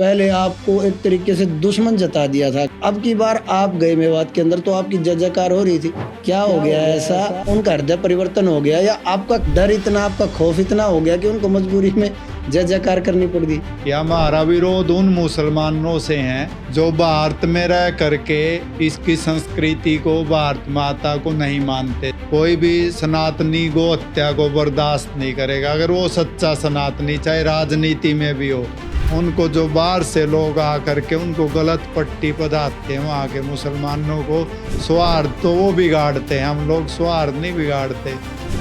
पहले आपको एक तरीके से दुश्मन जता दिया था। अब की बार आप गए मेवात के अंदर तो आपकी जय जयकार हो रही थी। क्या हो गया ऐसा? उनका हृदय परिवर्तन हो गया या आपका डर इतना, आपका खौफ इतना हो गया कि उनको मजबूरी में जय जयकार करनी पड़ गई? कि हमारा विरोध उन मुसलमानों से है जो भारत में रह करके इसकी संस्कृति को, भारत माता को नहीं मानते। कोई भी सनातनी गो हत्या को बर्दाश्त नहीं करेगा, अगर वो सच्चा सनातनी चाहे राजनीति में भी हो। उनको जो बाहर से लोग आकर के उनको गलत पट्टी पधारते हैं, वहाँ के मुसलमानों को स्वार्थ तो वो बिगाड़ते हैं, हम लोग स्वार्थ नहीं बिगाड़ते।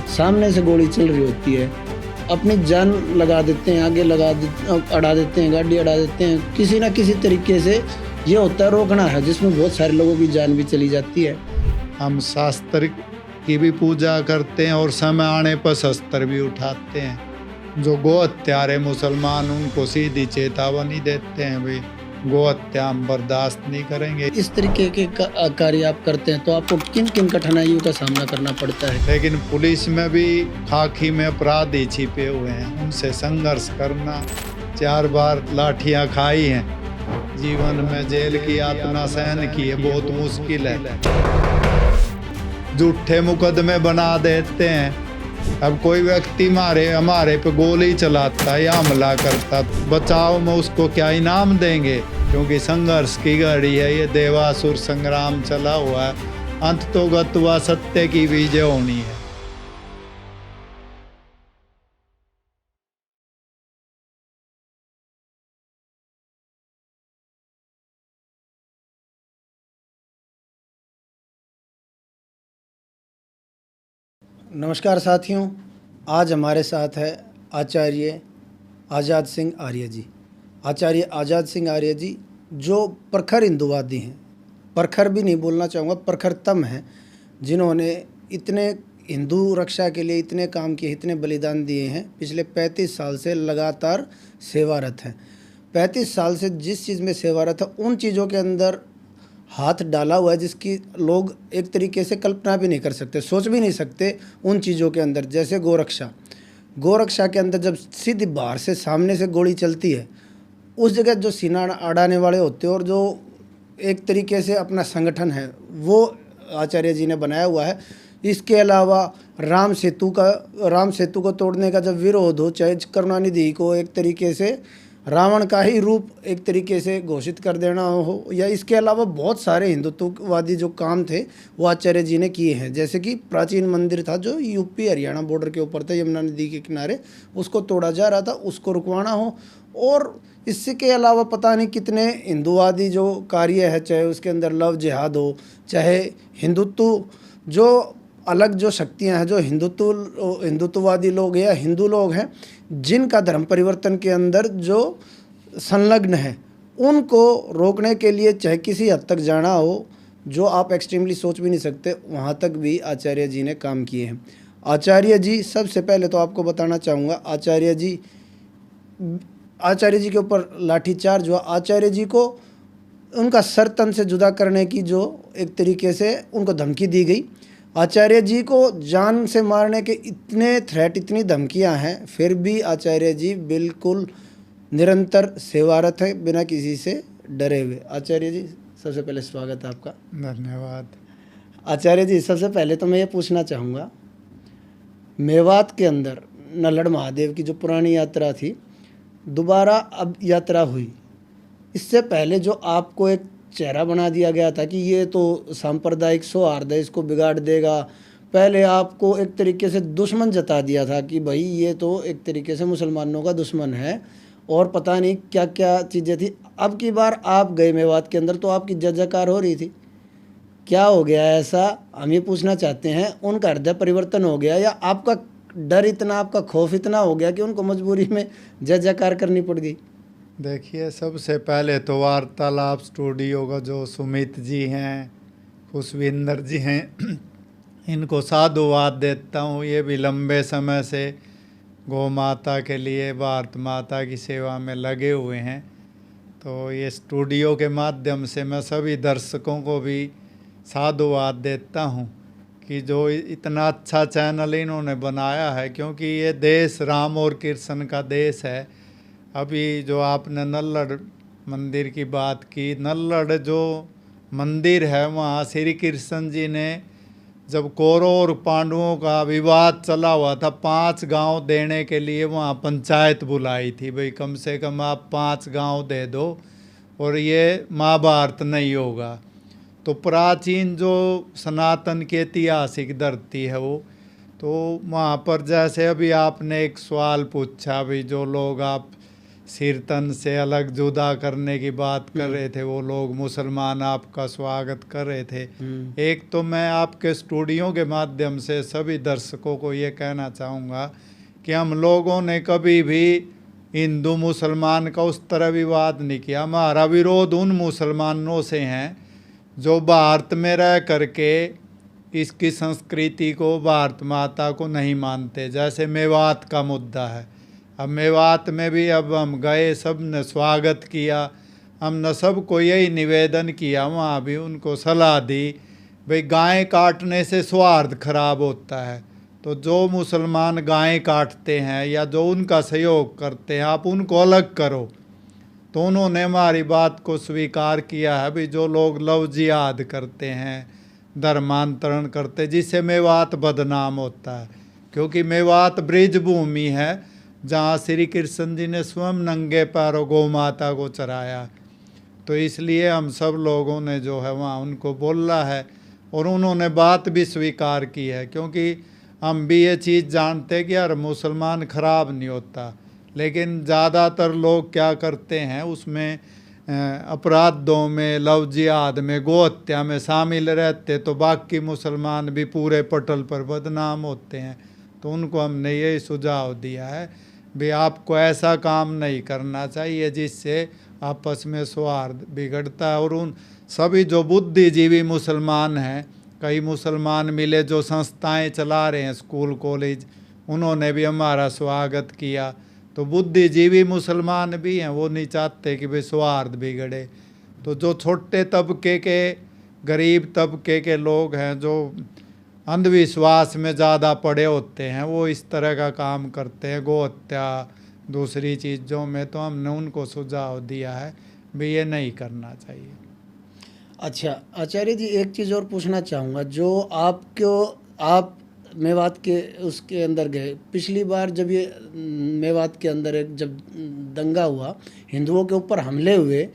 सामने से गोली चल रही होती है, अपनी जान लगा देते हैं, आगे अड़ा देते हैं, गाड़ी अड़ा देते हैं, किसी ना किसी तरीके से ये होता है रोकना है, जिसमें बहुत सारे लोगों की जान भी चली जाती है। हम शास्त्र की भी पूजा करते हैं और समय आने पर शस्त्र भी उठाते हैं। जो गो हत्यारे मुसलमान उनको सीधी चेतावनी देते हैं, भाई गो हत्या हम बर्दाश्त नहीं करेंगे। इस तरीके के कार्य आप करते हैं तो आपको किन किन कठिनाइयों का सामना करना पड़ता है? लेकिन पुलिस में भी खाकी में अपराधी छिपे हुए हैं, उनसे संघर्ष करना। 4 बार लाठियां खाई हैं, जीवन में जेल की यातना सहन की है, बहुत मुश्किल है। झूठे मुकदमे बना देते हैं। अब कोई व्यक्ति हमारे पे गोली चलाता है या हमला करता, बचाव में उसको क्या इनाम देंगे? क्योंकि संघर्ष की घड़ी है, ये देवासुर संग्राम चला हुआ है। अंत तो गत्वा सत्य की विजय होनी है। नमस्कार साथियों, आज हमारे साथ है आचार्य आज़ाद सिंह आर्य जी। आचार्य आज़ाद सिंह आर्य जी जो प्रखर हिंदूवादी हैं, प्रखर भी नहीं बोलना चाहूँगा, प्रखरतम हैं, जिन्होंने इतने हिंदू रक्षा के लिए इतने काम किए, इतने बलिदान दिए हैं। पिछले 35 साल से लगातार सेवारत हैं। 35 साल से जिस चीज़ में सेवारत है उन चीज़ों के अंदर हाथ डाला हुआ है जिसकी लोग एक तरीके से कल्पना भी नहीं कर सकते, सोच भी नहीं सकते उन चीज़ों के अंदर। जैसे गोरक्षा के अंदर जब सीधी बाहर से सामने से गोली चलती है, उस जगह जो सीना अड़ाने वाले होते हैं और जो एक तरीके से अपना संगठन है वो आचार्य जी ने बनाया हुआ है। इसके अलावा राम सेतु को तोड़ने का जब विरोध हो, चाहे करुणानिधि को एक तरीके से रावण का ही रूप एक तरीके से घोषित कर देना हो, या इसके अलावा बहुत सारे हिंदुत्ववादी जो काम थे वो आचार्य जी ने किए हैं। जैसे कि प्राचीन मंदिर था जो यूपी हरियाणा बॉर्डर के ऊपर था, यमुना नदी के किनारे, उसको तोड़ा जा रहा था, उसको रुकवाना हो। और इसके अलावा पता नहीं कितने हिंदूवादी जो कार्य है, चाहे उसके अंदर लव जिहाद हो, चाहे हिंदुत्व जो अलग जो शक्तियां हैं, जो हिंदुत्ववादी लोग या हिंदू लोग हैं जिनका धर्म परिवर्तन के अंदर जो संलग्न है, उनको रोकने के लिए चाहे किसी हद तक जाना हो, जो आप एक्सट्रीमली सोच भी नहीं सकते, वहाँ तक भी आचार्य जी ने काम किए हैं। आचार्य जी, सबसे पहले तो आपको बताना चाहूँगा, आचार्य जी के ऊपर लाठीचार्ज हुआ। आचार्य जी को उनका सर तन से जुदा करने की जो एक तरीके से उनको धमकी दी गई। आचार्य जी को जान से मारने के इतने थ्रेट, इतनी धमकियां हैं, फिर भी आचार्य जी बिल्कुल निरंतर सेवारत हैं, बिना किसी से डरे हुए। आचार्य जी, सबसे पहले स्वागत है आपका। धन्यवाद। आचार्य जी, सबसे पहले तो मैं ये पूछना चाहूँगा, मेवात के अंदर नल्लड़ महादेव की जो पुरानी यात्रा थी, दोबारा अब यात्रा हुई, इससे पहले जो आपको एक चेहरा बना दिया गया था कि ये तो सांप्रदायिक सौहार्द है, इसको बिगाड़ देगा, पहले आपको एक तरीके से दुश्मन जता दिया था कि भाई ये तो एक तरीके से मुसलमानों का दुश्मन है, और पता नहीं क्या क्या चीज़ें थी। अब की बार आप गए मेवात के अंदर तो आपकी जय जयकार हो रही थी। क्या हो गया ऐसा, हम ये पूछना चाहते हैं? उनका हृदय परिवर्तन हो गया या आपका डर इतना, आपका खौफ इतना हो गया कि उनको मजबूरी में जय जयकार करनी पड़ गई? देखिए, सबसे पहले तो वार्तालाप स्टूडियो का जो सुमित जी हैं, खुशविंदर जी हैं, इनको साधुवाद देता हूँ। ये भी लंबे समय से गौ माता के लिए, भारत माता की सेवा में लगे हुए हैं। तो ये स्टूडियो के माध्यम से मैं सभी दर्शकों को भी साधुवाद देता हूँ कि जो इतना अच्छा चैनल इन्होंने बनाया है, क्योंकि ये देश राम और कृष्ण का देश है। अभी जो आपने नल्लड़ मंदिर की बात की। नल्लड़ जो मंदिर है वहाँ श्री कृष्ण जी ने जब कौरव और पांडवों का विवाद चला हुआ था, 5 गांव देने के लिए वहाँ पंचायत बुलाई थी, भाई कम से कम आप 5 गांव दे दो और ये महाभारत नहीं होगा। तो प्राचीन जो सनातन की ऐतिहासिक धरती है वो, तो वहाँ पर जैसे अभी आपने एक सवाल पूछा, भाई जो लोग आप सिर तन से अलग जुदा करने की बात कर रहे थे, वो लोग मुसलमान आपका स्वागत कर रहे थे। एक तो मैं आपके स्टूडियो के माध्यम से सभी दर्शकों को ये कहना चाहूँगा कि हम लोगों ने कभी भी हिंदू मुसलमान का उस तरह विवाद नहीं किया। हमारा विरोध उन मुसलमानों से हैं जो भारत में रह करके इसकी संस्कृति को, भारत माता को नहीं मानते। जैसे मेवात का मुद्दा है, अब मेवात में भी अब हम गए, सब ने स्वागत किया, हमने सबको यही निवेदन किया, वहाँ भी उनको सलाह दी भाई गाय काटने से स्वार्थ खराब होता है, तो जो मुसलमान गाय काटते हैं या जो उनका सहयोग करते हैं आप उनको अलग करो। तो उन्होंने हमारी बात को स्वीकार किया है। भाई जो लोग लव जिहाद करते हैं, धर्मांतरण करते, जिससे मेवात बदनाम होता है, क्योंकि मेवात ब्रिज भूमि है जहाँ श्री कृष्ण जी ने स्वयं नंगे पैरों गौ माता को चराया। तो इसलिए हम सब लोगों ने जो है वहाँ उनको बोला है और उन्होंने बात भी स्वीकार की है, क्योंकि हम भी ये चीज़ जानते हैं कि यार मुसलमान ख़राब नहीं होता, लेकिन ज़्यादातर लोग क्या करते हैं उसमें अपराधों में, लव जिहाद में, गौ हत्या में शामिल रहते, तो बाकी मुसलमान भी पूरे पटल पर बदनाम होते हैं। तो उनको हमने यही सुझाव दिया है भी आपको ऐसा काम नहीं करना चाहिए जिससे आपस में सौहार्द बिगड़ता है। और उन सभी जो बुद्धिजीवी मुसलमान हैं, कई मुसलमान मिले जो संस्थाएं चला रहे हैं, स्कूल कॉलेज, उन्होंने भी हमारा स्वागत किया। तो बुद्धिजीवी मुसलमान भी हैं, वो नहीं चाहते कि भाई सौहार्द बिगड़े। तो जो छोटे तबके के, गरीब तबके के लोग हैं जो अंधविश्वास में ज़्यादा पड़े होते हैं, वो इस तरह का काम करते हैं, गौ हत्या दूसरी चीज़ों में, तो हमने उनको सुझाव दिया है भी ये नहीं करना चाहिए। अच्छा आचार्य जी, एक चीज़ और पूछना चाहूँगा, जो आप मेवात के उसके अंदर गए, पिछली बार जब ये मेवात के अंदर एक जब दंगा हुआ, हिंदुओं के ऊपर हमले हुए,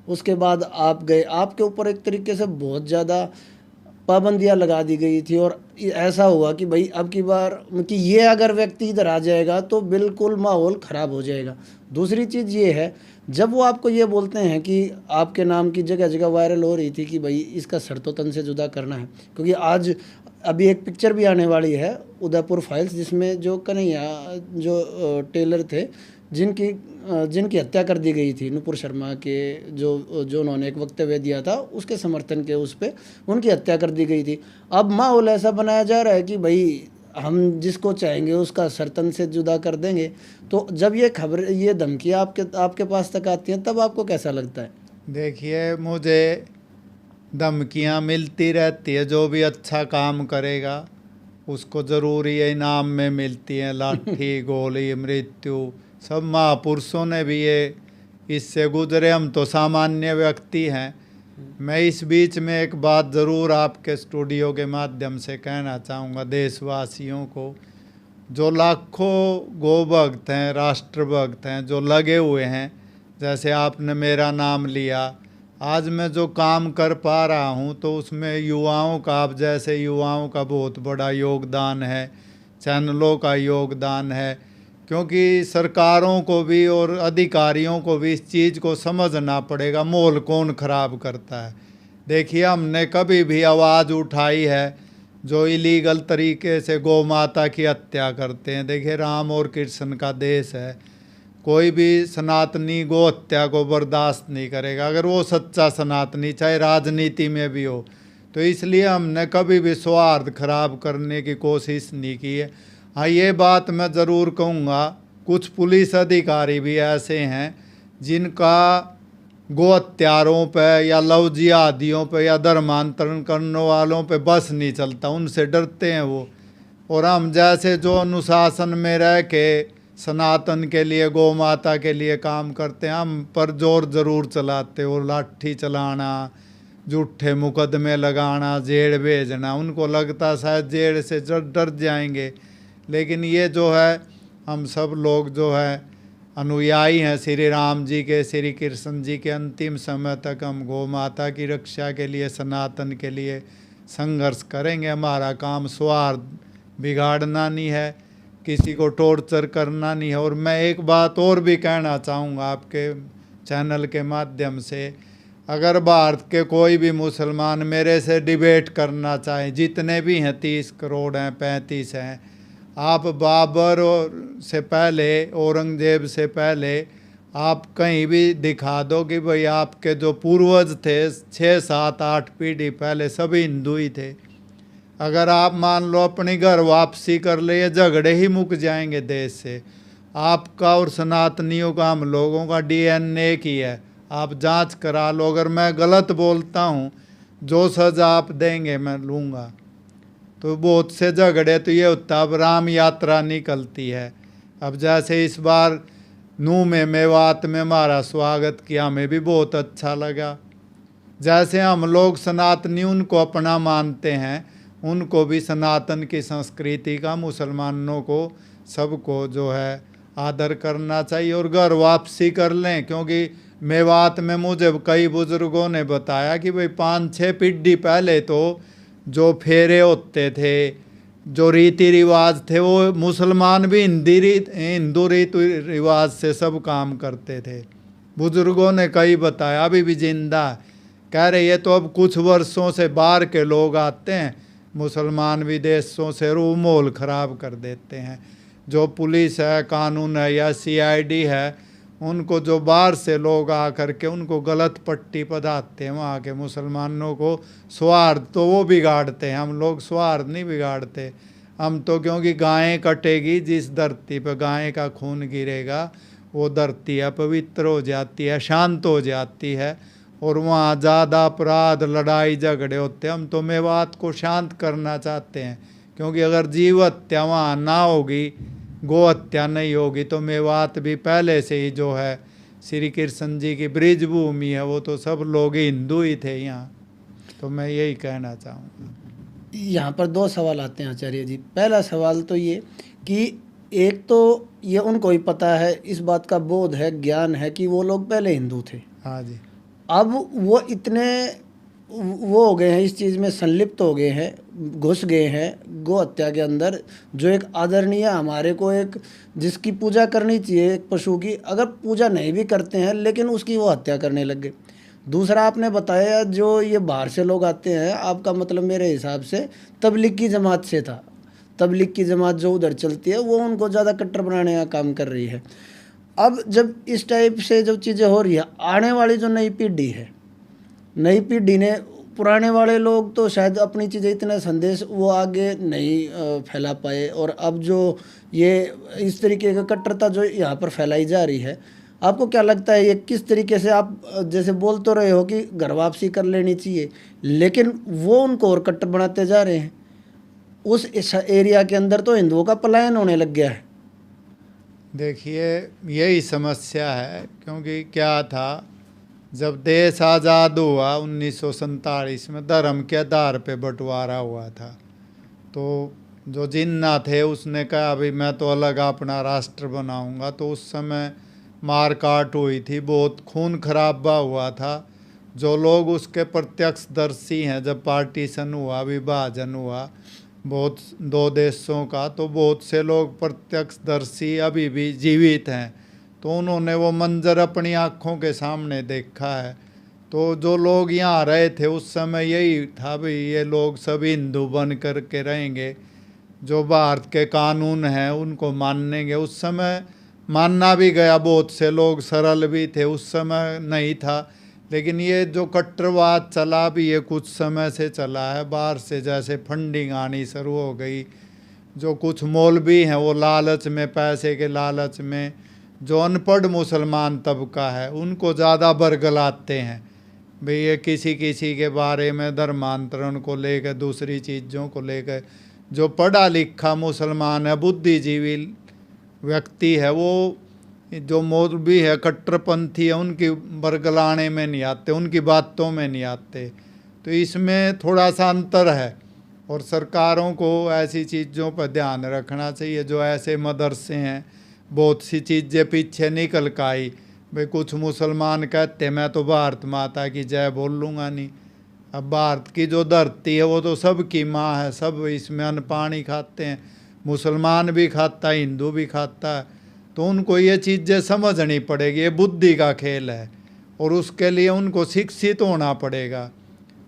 उसके बाद आप गए, आपके ऊपर एक तरीके से बहुत ज़्यादा पाबंदियां लगा दी गई थी और ऐसा हुआ कि भाई अब की बार कि ये अगर व्यक्ति इधर आ जाएगा तो बिल्कुल माहौल ख़राब हो जाएगा। दूसरी चीज़ ये है, जब वो आपको ये बोलते हैं कि आपके नाम की जगह जगह वायरल हो रही थी कि भाई इसका सर तो तन से जुदा करना है, क्योंकि आज अभी एक पिक्चर भी आने वाली है उदयपुर फाइल्स, जिसमें जो कन्हैया जो टेलर थे जिनकी हत्या कर दी गई थी, नुपुर शर्मा के जो उन्होंने एक वक्तव्य दिया था उसके समर्थन के उस पर उनकी हत्या कर दी गई थी। अब माहौल ऐसा बनाया जा रहा है कि भाई हम जिसको चाहेंगे उसका सरतन से जुदा कर देंगे। तो जब ये खबर, ये धमकी आपके पास तक आती हैं, तब आपको कैसा लगता है? देखिए, मुझे धमकियाँ मिलती रहती है, जो भी अच्छा काम करेगा उसको ज़रूर ये इनाम में मिलती हैं, लाठी गोली मृत्यु। सब महापुरुषों ने भी ये इससे गुजरे, हम तो सामान्य व्यक्ति हैं। मैं इस बीच में एक बात ज़रूर आपके स्टूडियो के माध्यम से कहना चाहूँगा देशवासियों को, जो लाखों गौ भक्त हैं, राष्ट्र भक्त हैं, जो लगे हुए हैं, जैसे आपने मेरा नाम लिया, आज मैं जो काम कर पा रहा हूँ तो उसमें युवाओं का, आप जैसे युवाओं का बहुत बड़ा योगदान है, चैनलों का योगदान है, क्योंकि सरकारों को भी और अधिकारियों को भी इस चीज़ को समझना पड़ेगा माहौल कौन ख़राब करता है। देखिए, हमने कभी भी आवाज़ उठाई है जो इलीगल तरीके से गौ माता की हत्या करते हैं। देखिए, राम और कृष्ण का देश है, कोई भी सनातनी गौ हत्या को बर्दाश्त नहीं करेगा, अगर वो सच्चा सनातनी, चाहे राजनीति में भी हो। तो इसलिए हमने कभी भी सौहार्द खराब करने की कोशिश नहीं की है। हाँ, ये बात मैं ज़रूर कहूँगा, कुछ पुलिस अधिकारी भी ऐसे हैं जिनका गौ हत्यारों पर या लव जिहादियों पर या धर्मांतरण करने वालों पर बस नहीं चलता, उनसे डरते हैं वो। और हम जैसे जो अनुशासन में रह के सनातन के लिए, गौ माता के लिए काम करते हैं। हम पर जोर ज़रूर चलाते, और लाठी चलाना, झूठे मुकदमे लगाना, जेल भेजना। उनको लगता शायद जेल से डर जाएंगे, लेकिन ये जो है हम सब लोग जो है अनुयायी हैं श्री राम जी के, श्री कृष्ण जी के। अंतिम समय तक हम गौ माता की रक्षा के लिए, सनातन के लिए संघर्ष करेंगे। हमारा काम स्वार्थ बिगाड़ना नहीं है, किसी को टॉर्चर करना नहीं है। और मैं एक बात और भी कहना चाहूँगा आपके चैनल के माध्यम से, अगर भारत के कोई भी मुसलमान मेरे से डिबेट करना चाहें, जितने भी हैं 30 करोड़ हैं, 35 हैं, आप बाबर से पहले, औरंगजेब से पहले आप कहीं भी दिखा दो कि भाई आपके जो पूर्वज थे 6, 7, 8 पीढ़ी पहले सभी हिंदू ही थे। अगर आप मान लो अपनी घर वापसी कर ले, ये झगड़े ही मुक जाएंगे देश से। आपका और सनातनियों का, हम लोगों का DNA की है, आप जांच करा लो। अगर मैं गलत बोलता हूँ, जो सज़ा आप देंगे मैं लूँगा। तो बहुत से झगड़े तो ये होता, अब राम यात्रा निकलती है। अब जैसे इस बार नूह में, मेवात में हमारा स्वागत किया, हमें भी बहुत अच्छा लगा। जैसे हम लोग सनातनी उनको अपना मानते हैं, उनको भी सनातन की संस्कृति का, मुसलमानों को सबको जो है आदर करना चाहिए और घर वापसी कर लें। क्योंकि मेवात में मुझे कई बुज़ुर्गों ने बताया कि भाई 5-6 पीढ़ी पहले तो जो फेरे होते थे, जो रीति रिवाज थे, वो मुसलमान भी हिंदू रीति रिवाज से सब काम करते थे। बुज़ुर्गों ने कई बताया, अभी भी जिंदा कह रहे ये तो अब कुछ वर्षों से बाहर के लोग आते हैं मुसलमान विदेशों से, वो माहौल ख़राब कर देते हैं। जो पुलिस है, कानून है या CID है, उनको जो बाहर से लोग आकर के उनको गलत पट्टी पधाते हैं, वहाँ के मुसलमानों को स्वार्थ तो वो बिगाड़ते हैं। हम लोग स्वार्थ नहीं बिगाड़ते, हम तो क्योंकि गायें कटेगी, जिस धरती पर गाय का खून गिरेगा वो धरती अपवित्र हो जाती है, शांत हो जाती है, और वहाँ ज़्यादा अपराध, लड़ाई झगड़े होते हैं। हम तो मेवात को शांत करना चाहते हैं, क्योंकि अगर जीव हत्या वहाँ ना होगी, गो हत्या नहीं होगी, तो मेवात भी पहले से ही जो है श्री कृष्ण जी की ब्रिज भूमि है, वो तो सब लोग हिंदू ही थे यहाँ। तो मैं यही कहना चाहूँगा। यहाँ पर 2 सवाल आते हैं आचार्य जी। पहला सवाल तो ये कि एक तो ये उनको ही पता है, इस बात का बोध है, ज्ञान है कि वो लोग पहले हिंदू थे। हाँ जी। अब वो इतने वो हो गए हैं, इस चीज़ में संलिप्त हो गए हैं, घुस गए हैं गो हत्या के अंदर, जो एक आदरणीय, हमारे को एक जिसकी पूजा करनी चाहिए, एक पशु की, अगर पूजा नहीं भी करते हैं लेकिन उसकी वो हत्या करने लग गए। दूसरा आपने बताया जो ये बाहर से लोग आते हैं, आपका मतलब मेरे हिसाब से तबलीग की जमात से था। तबलीग की जमात जो उधर चलती है वो उनको ज़्यादा कट्टर बनाने का काम कर रही है। अब जब इस टाइप से जो चीज़ें हो रही है, आने वाली जो नई पीढ़ी है, नई पीढ़ी ने, पुराने वाले लोग तो शायद अपनी चीज़ें, इतने संदेश वो आगे नहीं फैला पाए, और अब जो ये इस तरीके का कट्टरता जो यहाँ पर फैलाई जा रही है, आपको क्या लगता है ये किस तरीके से, आप जैसे बोल तो रहे हो कि घर वापसी कर लेनी चाहिए, लेकिन वो उनको और कट्टर बनाते जा रहे हैं। उस एरिया के अंदर तो हिंदुओं का पलायन होने लग गया है। देखिए यही समस्या है, क्योंकि क्या था, जब देश आज़ाद हुआ 1947 में, धर्म के आधार पे बंटवारा हुआ था। तो जो जिन्ना थे उसने कहा अभी मैं तो अलग अपना राष्ट्र बनाऊंगा। तो उस समय मार काट हुई थी, बहुत खून खराबा हुआ था। जो लोग उसके प्रत्यक्षदर्शी हैं, जब पार्टीशन हुआ, विभाजन हुआ बहुत 2 देशों का, तो बहुत से लोग प्रत्यक्षदर्शी अभी भी जीवित हैं। तो उन्होंने वो मंजर अपनी आँखों के सामने देखा है। तो जो लोग यहाँ रहे थे उस समय यही था भाई ये लोग सभी हिंदू बन कर के रहेंगे, जो भारत के कानून हैं उनको मानेंगे। उस समय मानना भी गया, बहुत से लोग सरल भी थे, उस समय नहीं था। लेकिन ये जो कट्टरवाद चला भी, ये कुछ समय से चला है। बाहर से जैसे फंडिंग आनी शुरू हो गई, जो कुछ मौलवी हैं वो लालच में, पैसे के लालच में, जो अनपढ़ मुसलमान तबका है उनको ज़्यादा बरगलाते हैं भाई ये किसी किसी के बारे में, धर्मांतरण को लेकर, दूसरी चीज़ों को लेकर। जो पढ़ा लिखा मुसलमान है, बुद्धिजीवी व्यक्ति है वो जो मौलवी है, कट्टरपंथी है, उनकी बरगलाने में नहीं आते, उनकी बातों में नहीं आते। तो इसमें थोड़ा सा अंतर है और सरकारों को ऐसी चीज़ों पर ध्यान रखना चाहिए। जो ऐसे मदरसे हैं, बहुत सी चीज़ें पीछे निकल कर आई। भाई कुछ मुसलमान कहते मैं तो भारत माता की जय बोल लूँगा नहीं। अब भारत की जो धरती है वो तो सबकी माँ है, सब इसमें अन्न पानी खाते हैं, मुसलमान भी खाता है, हिंदू भी खाता है। तो उनको ये चीज़ें समझनी पड़ेगी, ये बुद्धि का खेल है और उसके लिए उनको शिक्षित होना पड़ेगा।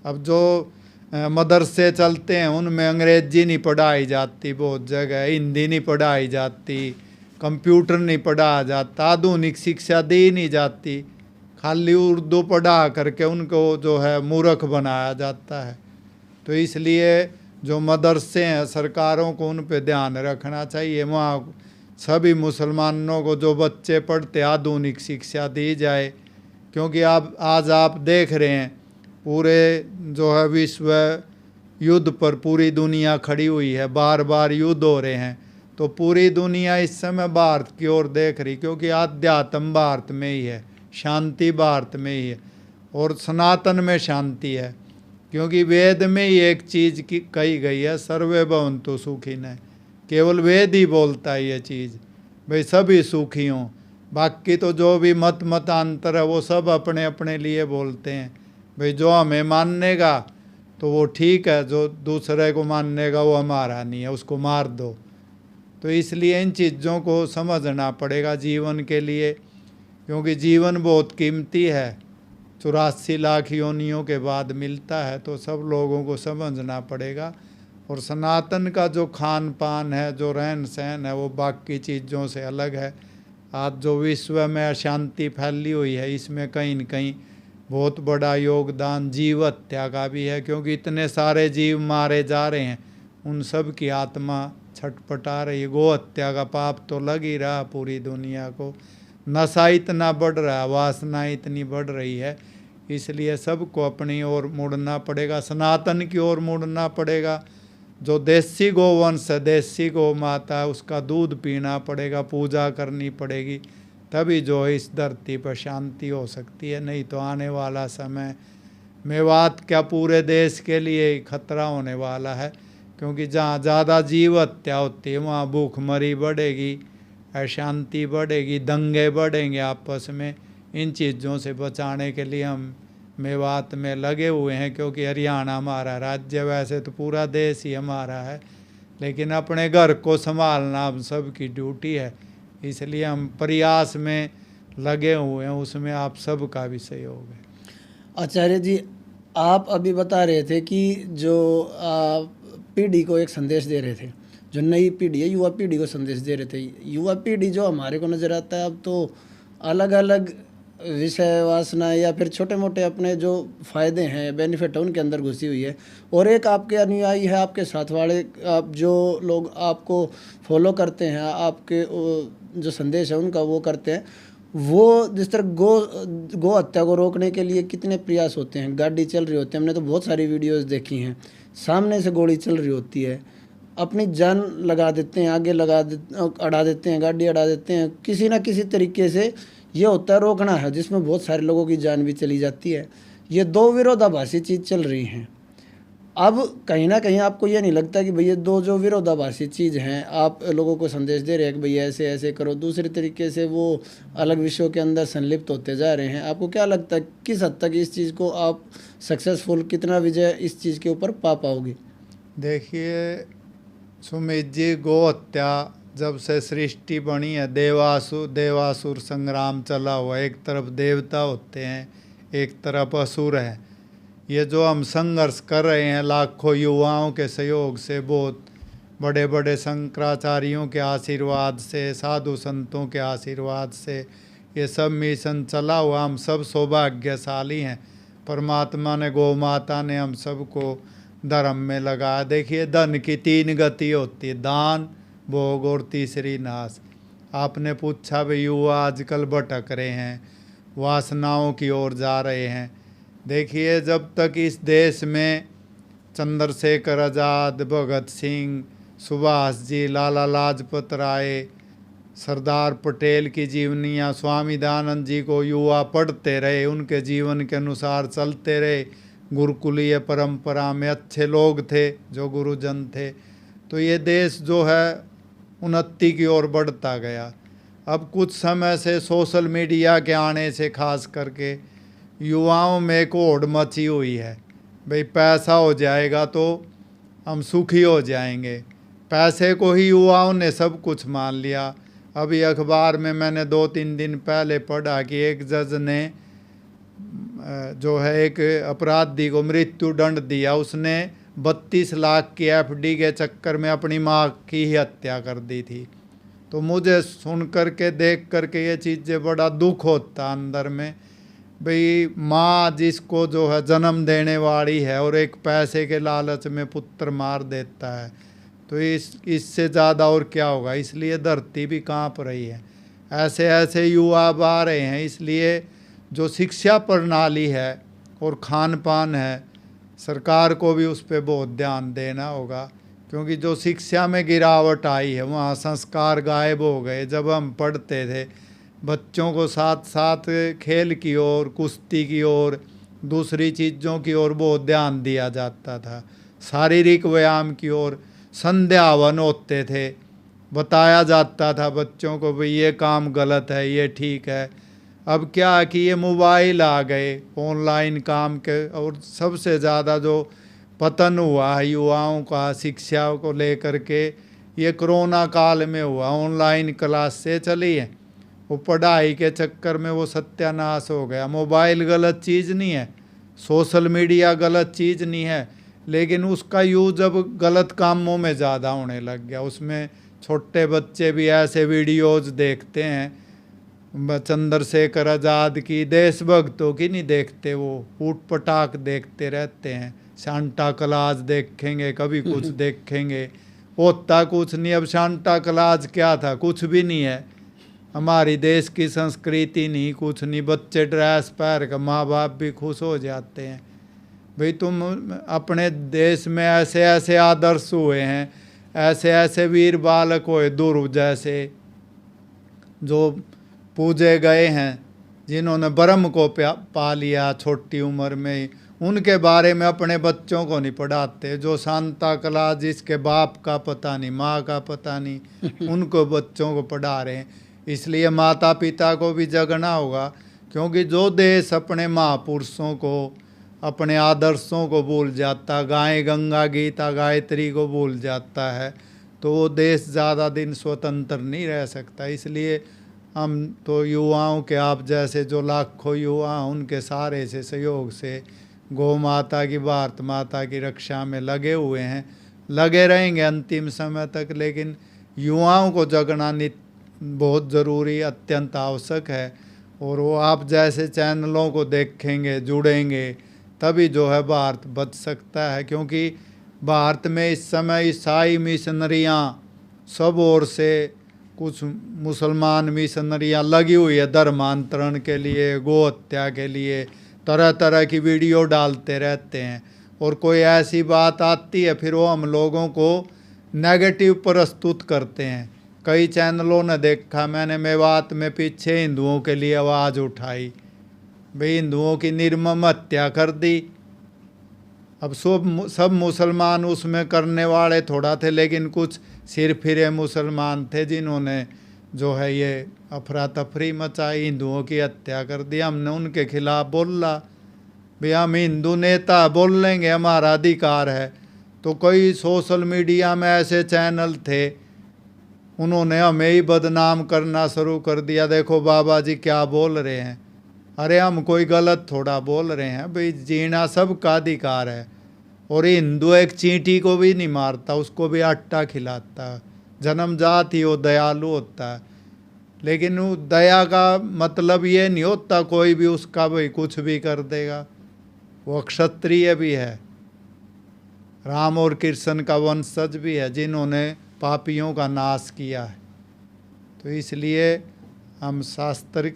अब जो मदरसे चलते हैं उनमें अंग्रेजी नहीं पढ़ाई जाती, बहुत जगह हिंदी नहीं पढ़ाई जाती, कंप्यूटर नहीं पढ़ाया जाता, आधुनिक शिक्षा दी नहीं जाती, खाली उर्दू पढ़ा करके उनको जो है मूर्ख बनाया जाता है। तो इसलिए जो मदरसे हैं सरकारों को उन पे ध्यान रखना चाहिए, वहाँ सभी मुसलमानों को जो बच्चे पढ़ते आधुनिक शिक्षा दी जाए। क्योंकि आज आप देख रहे हैं पूरे जो है विश्व युद्ध पर पूरी दुनिया खड़ी हुई है, बार बार युद्ध हो रहे हैं। तो पूरी दुनिया इस समय भारत की ओर देख रही, क्योंकि आध्यात्म भारत में ही है, शांति भारत में ही है और सनातन में शांति है। क्योंकि वेद में ही एक चीज़ की कही गई है, सर्वे भवन्तु सुखिनः। केवल वेद ही बोलता है ये चीज़, भाई सभी सुखी हों। बाकी तो जो भी मतांतर है वो सब अपने अपने लिए बोलते हैं। भाई जो हमें मानेगा तो वो ठीक है, जो दूसरे को मानेगा वो हमारा नहीं है, उसको मार दो। तो इसलिए इन चीज़ों को समझना पड़ेगा जीवन के लिए, क्योंकि जीवन बहुत कीमती है, 84 लाख योनियों के बाद मिलता है। तो सब लोगों को समझना पड़ेगा। और सनातन का जो खान पान है, जो रहन सहन है, वो बाकी चीज़ों से अलग है। आज जो विश्व में अशांति फैली हुई है, इसमें कहीं न कहीं बहुत बड़ा योगदान जीव हत्या का भी है। क्योंकि इतने सारे जीव मारे जा रहे हैं, उन सब की आत्मा छटपटा रही है। गो हत्या का पाप तो लग ही रहा पूरी दुनिया को। नशा इतना बढ़ रहा है, वासना इतनी बढ़ रही है, इसलिए सबको अपनी ओर मुड़ना पड़ेगा, सनातन की ओर मुड़ना पड़ेगा। जो देसी गोवंश है, देसी गौ माता है, उसका दूध पीना पड़ेगा, पूजा करनी पड़ेगी, तभी जो है इस धरती पर शांति हो सकती है। नहीं तो आने वाला समय मेवात क्या पूरे देश के लिए खतरा होने वाला है। क्योंकि जहाँ ज़्यादा जीव हत्या होती है वहाँ भूखमरी बढ़ेगी, अशांति बढ़ेगी, दंगे बढ़ेंगे आपस में। इन चीज़ों से बचाने के लिए हम मेवात में लगे हुए हैं। क्योंकि हरियाणा हमारा राज्य, वैसे तो पूरा देश ही हमारा है, लेकिन अपने घर को संभालना हम सब की ड्यूटी है। इसलिए हम प्रयास में लगे हुए हैं, उसमें आप सबका भी सहयोग है। आचार्य जी, आप अभी बता रहे थे कि जो पीढ़ी को एक संदेश दे रहे थे, जो नई पीढ़ी है, युवा पीढ़ी को संदेश दे रहे थे। युवा पीढ़ी जो हमारे को नज़र आता है अब तो अलग अलग विषय वासना या फिर छोटे मोटे अपने जो फ़ायदे हैं, बेनिफिट है, उनके अंदर घुसी हुई है। और एक आपके अनुयायी है, आपके साथ वाले, आप जो लोग आपको फॉलो करते हैं, आपके जो संदेश है उनका वो करते हैं, वो जिस तरह गो हत्या को रोकने के लिए कितने प्रयास होते हैं। गाड़ी चल रही होती है, हमने तो बहुत सारी वीडियोस देखी हैं, सामने से गोली चल रही होती है, अपनी जान लगा देते हैं, आगे अड़ा देते हैं, गाड़ी अड़ा देते हैं, किसी ना किसी तरीके से ये होता है रोकना है, जिसमें बहुत सारे लोगों की जान भी चली जाती है। ये दो विरोधाभासी चीज़ चल रही हैं। अब कहीं ना कहीं आपको ये नहीं लगता कि भैया दो जो विरोधाभासी चीज़ हैं, आप लोगों को संदेश दे रहे हैं कि भैया ऐसे ऐसे करो, दूसरे तरीके से वो अलग विषयों के अंदर संलिप्त होते जा रहे हैं। आपको क्या लगता है किस हद तक इस चीज़ को आप सक्सेसफुल, कितना विजय इस चीज़ के ऊपर पा पाओगे? देखिए सुमित जी, गो हत्या जब से सृष्टि बनी है, देवासुर संग्राम चला हुआ। एक तरफ देवता होते हैं, एक तरफ असुर है। ये जो हम संघर्ष कर रहे हैं लाखों युवाओं के सहयोग से, बहुत बड़े बड़े शंकराचार्यों के आशीर्वाद से, साधु संतों के आशीर्वाद से ये सब मिशन चला हुआ। हम सब सौभाग्यशाली हैं, परमात्मा ने, गौ माता ने हम सबको धर्म में लगाया। देखिए धन की 3 गति होती है, दान, भोग और तीसरी नाश। आपने पूछा भाई युवा आजकल भटक रहे हैं, वासनाओं की ओर जा रहे हैं। देखिए जब तक इस देश में चंद्रशेखर आज़ाद, भगत सिंह, सुभाष जी, लाला लाजपत राय, सरदार पटेल की जीवनियाँ, स्वामी दयानंद जी को युवा पढ़ते रहे, उनके जीवन के अनुसार चलते रहे। गुरुकुलीय परंपरा में अच्छे लोग थे जो गुरुजन थे, तो ये देश जो है उन्नति की ओर बढ़ता गया। अब कुछ समय से सोशल मीडिया के आने से खास करके युवाओं में एक होड़ मची हुई है, भाई पैसा हो जाएगा तो हम सुखी हो जाएंगे। पैसे को ही युवाओं ने सब कुछ मान लिया। अभी अखबार में मैंने 2-3 दिन पहले पढ़ा कि एक जज ने जो है एक अपराधी को मृत्यु दंड दिया। उसने 32 लाख की एफडी के चक्कर में अपनी माँ की ही हत्या कर दी थी। तो मुझे सुन करके देख करके ये चीज़ें बड़ा दुख होता अंदर में, भाई माँ जिसको जो है जन्म देने वाली है और एक पैसे के लालच में पुत्र मार देता है, तो इससे ज़्यादा और क्या होगा। इसलिए धरती भी कांप रही है। ऐसे ऐसे युवा अब आ रहे हैं। इसलिए जो शिक्षा प्रणाली है और खान पान है, सरकार को भी उस पर बहुत ध्यान देना होगा, क्योंकि जो शिक्षा में गिरावट आई है वहाँ संस्कार गायब हो गए। जब हम पढ़ते थे बच्चों को साथ साथ खेल की ओर, कुश्ती की ओर, दूसरी चीज़ों की ओर बहुत ध्यान दिया जाता था, शारीरिक व्यायाम की ओर। संध्या हवन होते थे, बताया जाता था बच्चों को भाई ये काम गलत है, ये ठीक है। अब क्या कि ये मोबाइल आ गए, ऑनलाइन काम के, और सबसे ज़्यादा जो पतन हुआ है युवाओं का शिक्षा को लेकर के, ये कोरोना काल में हुआ। ऑनलाइन क्लास से चली है, वो पढ़ाई के चक्कर में वो सत्यानाश हो गया। मोबाइल गलत चीज़ नहीं है, सोशल मीडिया गलत चीज़ नहीं है, लेकिन उसका यूज अब गलत कामों में ज़्यादा होने लग गया। उसमें छोटे बच्चे भी ऐसे वीडियोज़ देखते हैं, चंद्रशेखर आज़ाद की, देशभक्तों की नहीं देखते, वो ऊट पटाख देखते रहते हैं। सांता क्लाज देखेंगे, कभी कुछ देखेंगे, होता कुछ नहीं। अब सांता क्लाज क्या था, कुछ भी नहीं है। हमारी देश की संस्कृति नहीं, कुछ नहीं। बच्चे ड्रेस पहन कर, माँ बाप भी खुश हो जाते हैं। भाई तुम अपने देश में ऐसे ऐसे आदर्श हुए हैं, ऐसे ऐसे वीर बालक हुए, ध्रुव जैसे, जो पूजे गए हैं, जिन्होंने ब्रह्म को पा लिया छोटी उम्र में ही, उनके बारे में अपने बच्चों को नहीं पढ़ाते। जो सांता क्लाज जिसके बाप का पता नहीं, माँ का पता नहीं, उनको बच्चों को पढ़ा रहे हैं। इसलिए माता पिता को भी जगना होगा, क्योंकि जो देश अपने महापुरुषों को, अपने आदर्शों को भूल जाता, गाय गंगा गीता गायत्री को भूल जाता है, तो वो देश ज़्यादा दिन स्वतंत्र नहीं रह सकता। इसलिए हम तो युवाओं के, आप जैसे जो लाखों युवा, उनके सारे से सहयोग से गौ माता की, भारत माता की रक्षा में लगे हुए हैं, लगे रहेंगे अंतिम समय तक। लेकिन युवाओं को जगना बहुत ज़रूरी, अत्यंत आवश्यक है। और वो आप जैसे चैनलों को देखेंगे, जुड़ेंगे, तभी जो है भारत बच सकता है। क्योंकि भारत में इस समय ईसाई मिशनरियाँ सब ओर से, कुछ मुसलमान मिशनरियाँ लगी हुई है धर्मांतरण के लिए, गौ हत्या के लिए, तरह तरह की वीडियो डालते रहते हैं। और कोई ऐसी बात आती है फिर वो हम लोगों को नेगेटिव प्रस्तुत करते हैं। कई चैनलों ने देखा मैंने, मेवात में पीछे हिंदुओं के लिए आवाज़ उठाई, भाई हिंदुओं की निर्मम हत्या कर दी। अब सब मुसलमान उसमें करने वाले थोड़ा थे, लेकिन कुछ सिर फिरे मुसलमान थे जिन्होंने जो है ये अफरा तफरी मचाई, हिंदुओं की हत्या कर दी। हमने उनके खिलाफ बोला, भाई हम हिंदू नेता बोल लेंगे, हमारा अधिकार है। तो कई सोशल मीडिया में ऐसे चैनल थे, उन्होंने हमें ही बदनाम करना शुरू कर दिया। देखो बाबा जी क्या बोल रहे हैं। अरे हम कोई गलत थोड़ा बोल रहे हैं, भाई जीना सबका अधिकार है। और हिंदू एक चींटी को भी नहीं मारता, उसको भी आटा खिलाता, जन्मजात ही वो दयालु होता है। लेकिन वो दया का मतलब ये नहीं होता कोई भी उसका भाई कुछ भी कर देगा। वो क्षत्रिय भी है, राम और कृष्ण का वंशज भी है, जिन्होंने पापियों का नाश किया है। तो इसलिए हम शास्त्र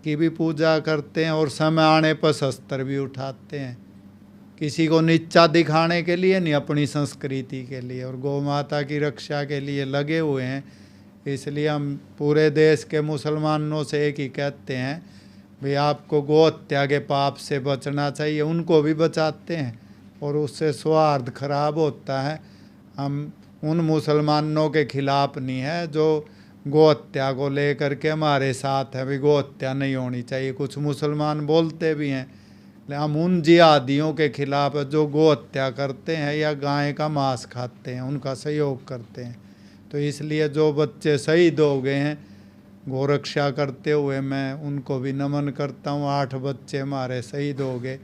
की भी पूजा करते हैं और समय आने पर शस्त्र भी उठाते हैं, किसी को नीचा दिखाने के लिए नहीं, अपनी संस्कृति के लिए और गौ माता की रक्षा के लिए लगे हुए हैं। इसलिए हम पूरे देश के मुसलमानों से एक ही कहते हैं, भाई आपको गौ हत्या के पाप से बचना चाहिए। उनको भी बचाते हैं और उससे सौहार्द खराब होता है। हम उन मुसलमानों के खिलाफ नहीं है जो गौ हत्या को लेकर के हमारे साथ है, भाई गौ हत्या नहीं होनी चाहिए। कुछ मुसलमान बोलते भी हैं, हम उन जिहादियों के खिलाफ है जो गौ हत्या करते हैं या गाय का मांस खाते हैं, उनका सहयोग करते हैं। तो इसलिए जो बच्चे शहीद हो गए हैं गौरक्षा करते हुए, मैं उनको भी नमन करता हूँ। 8 बच्चे हमारे शहीद हो गए।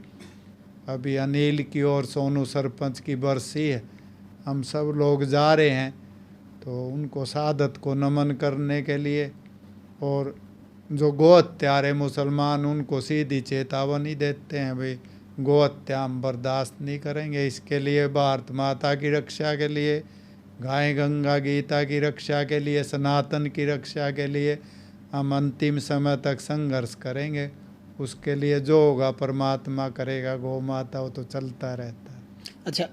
अभी अनिल की और सोनू सरपंच की बरसी है, हम सब लोग जा रहे हैं तो उनको शहादत को नमन करने के लिए। और जो गौ हत्यारे मुसलमान उनको सीधी चेतावनी देते हैं, भाई गौ हत्या हम बर्दाश्त नहीं करेंगे। इसके लिए भारत माता की रक्षा के लिए, गाय गंगा गीता की रक्षा के लिए, सनातन की रक्षा के लिए हम अंतिम समय तक संघर्ष करेंगे। उसके लिए जो होगा परमात्मा करेगा, गौ माता वो तो चलता रहता है। अच्छा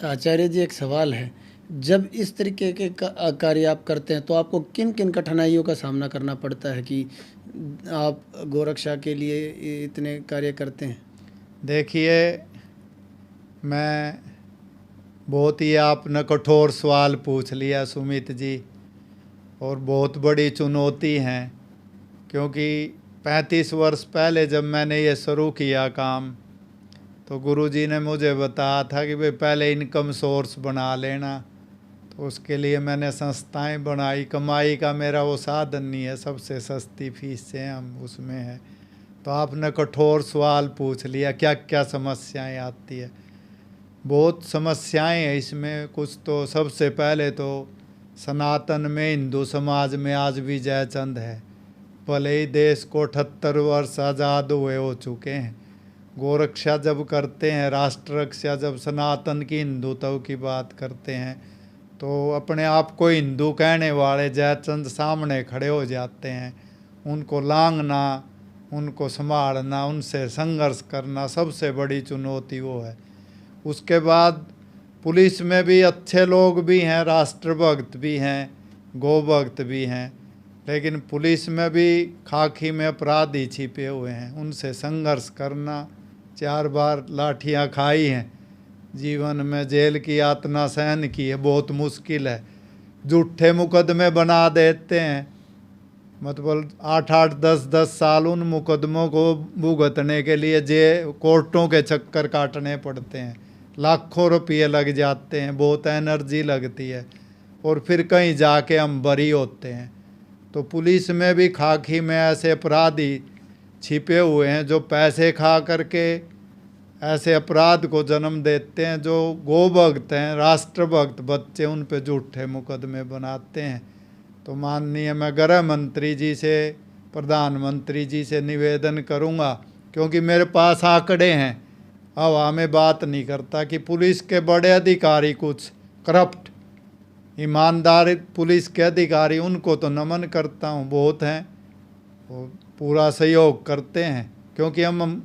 आचार्य जी, एक सवाल है, जब इस तरीके के कार्य आप करते हैं तो आपको किन किन कठिनाइयों का सामना करना पड़ता है कि आप गौरक्षा के लिए इतने कार्य करते हैं? देखिए, मैं बहुत ही आपने कठोर सवाल पूछ लिया सुमित जी, और बहुत बड़ी चुनौती है। क्योंकि 35 वर्ष पहले जब मैंने ये शुरू किया काम, तो गुरुजी ने मुझे बताया था कि भाई पहले इनकम सोर्स बना लेना। तो उसके लिए मैंने संस्थाएं बनाई। कमाई का मेरा वो साधन नहीं है, सबसे सस्ती फीस से हम उसमें हैं। तो आपने कठोर सवाल पूछ लिया, क्या क्या समस्याएं आती है। बहुत समस्याएं हैं इसमें। कुछ तो सबसे पहले तो सनातन में, हिंदू समाज में आज भी जयचंद है। भले ही देश को 78 वर्ष आज़ाद हुए हो चुके हैं, गौरक्षा जब करते हैं, राष्ट्र रक्षा जब सनातन की हिंदुत्व की बात करते हैं, तो अपने आप को हिंदू कहने वाले जयचंद सामने खड़े हो जाते हैं। उनको लांघना, उनको संभालना, उनसे संघर्ष करना, सबसे बड़ी चुनौती वो है। उसके बाद पुलिस में भी अच्छे लोग भी हैं, राष्ट्रभक्त भी हैं, गौभक्त भी हैं, लेकिन पुलिस में भी खाकी में अपराधी छिपे हुए हैं। उनसे संघर्ष करना, 4 बार लाठियाँ खाई हैं, जीवन में जेल की यातना सहन की है, बहुत मुश्किल है। झूठे मुकदमे बना देते हैं, मतलब 8-8, 10-10 साल उन मुकदमों को भुगतने के लिए कोर्टों के चक्कर काटने पड़ते हैं, लाखों रुपये लग जाते हैं, बहुत एनर्जी लगती है, और फिर कहीं जाके हम बरी होते हैं। तो पुलिस में भी खाकी में ऐसे अपराधी छिपे हुए हैं जो पैसे खा करके ऐसे अपराध को जन्म देते हैं। जो गौभक्त हैं, राष्ट्रभक्त बच्चे, उन पे झूठे मुकदमे बनाते हैं। तो माननीय मैं गृह मंत्री जी से, प्रधानमंत्री जी से निवेदन करूंगा, क्योंकि मेरे पास आंकड़े हैं, हवा में बात नहीं करता, कि पुलिस के बड़े अधिकारी कुछ करप्ट, ईमानदार पुलिस के अधिकारी, उनको तो नमन करता हूँ, बहुत हैं, वो पूरा सहयोग करते हैं। क्योंकि हम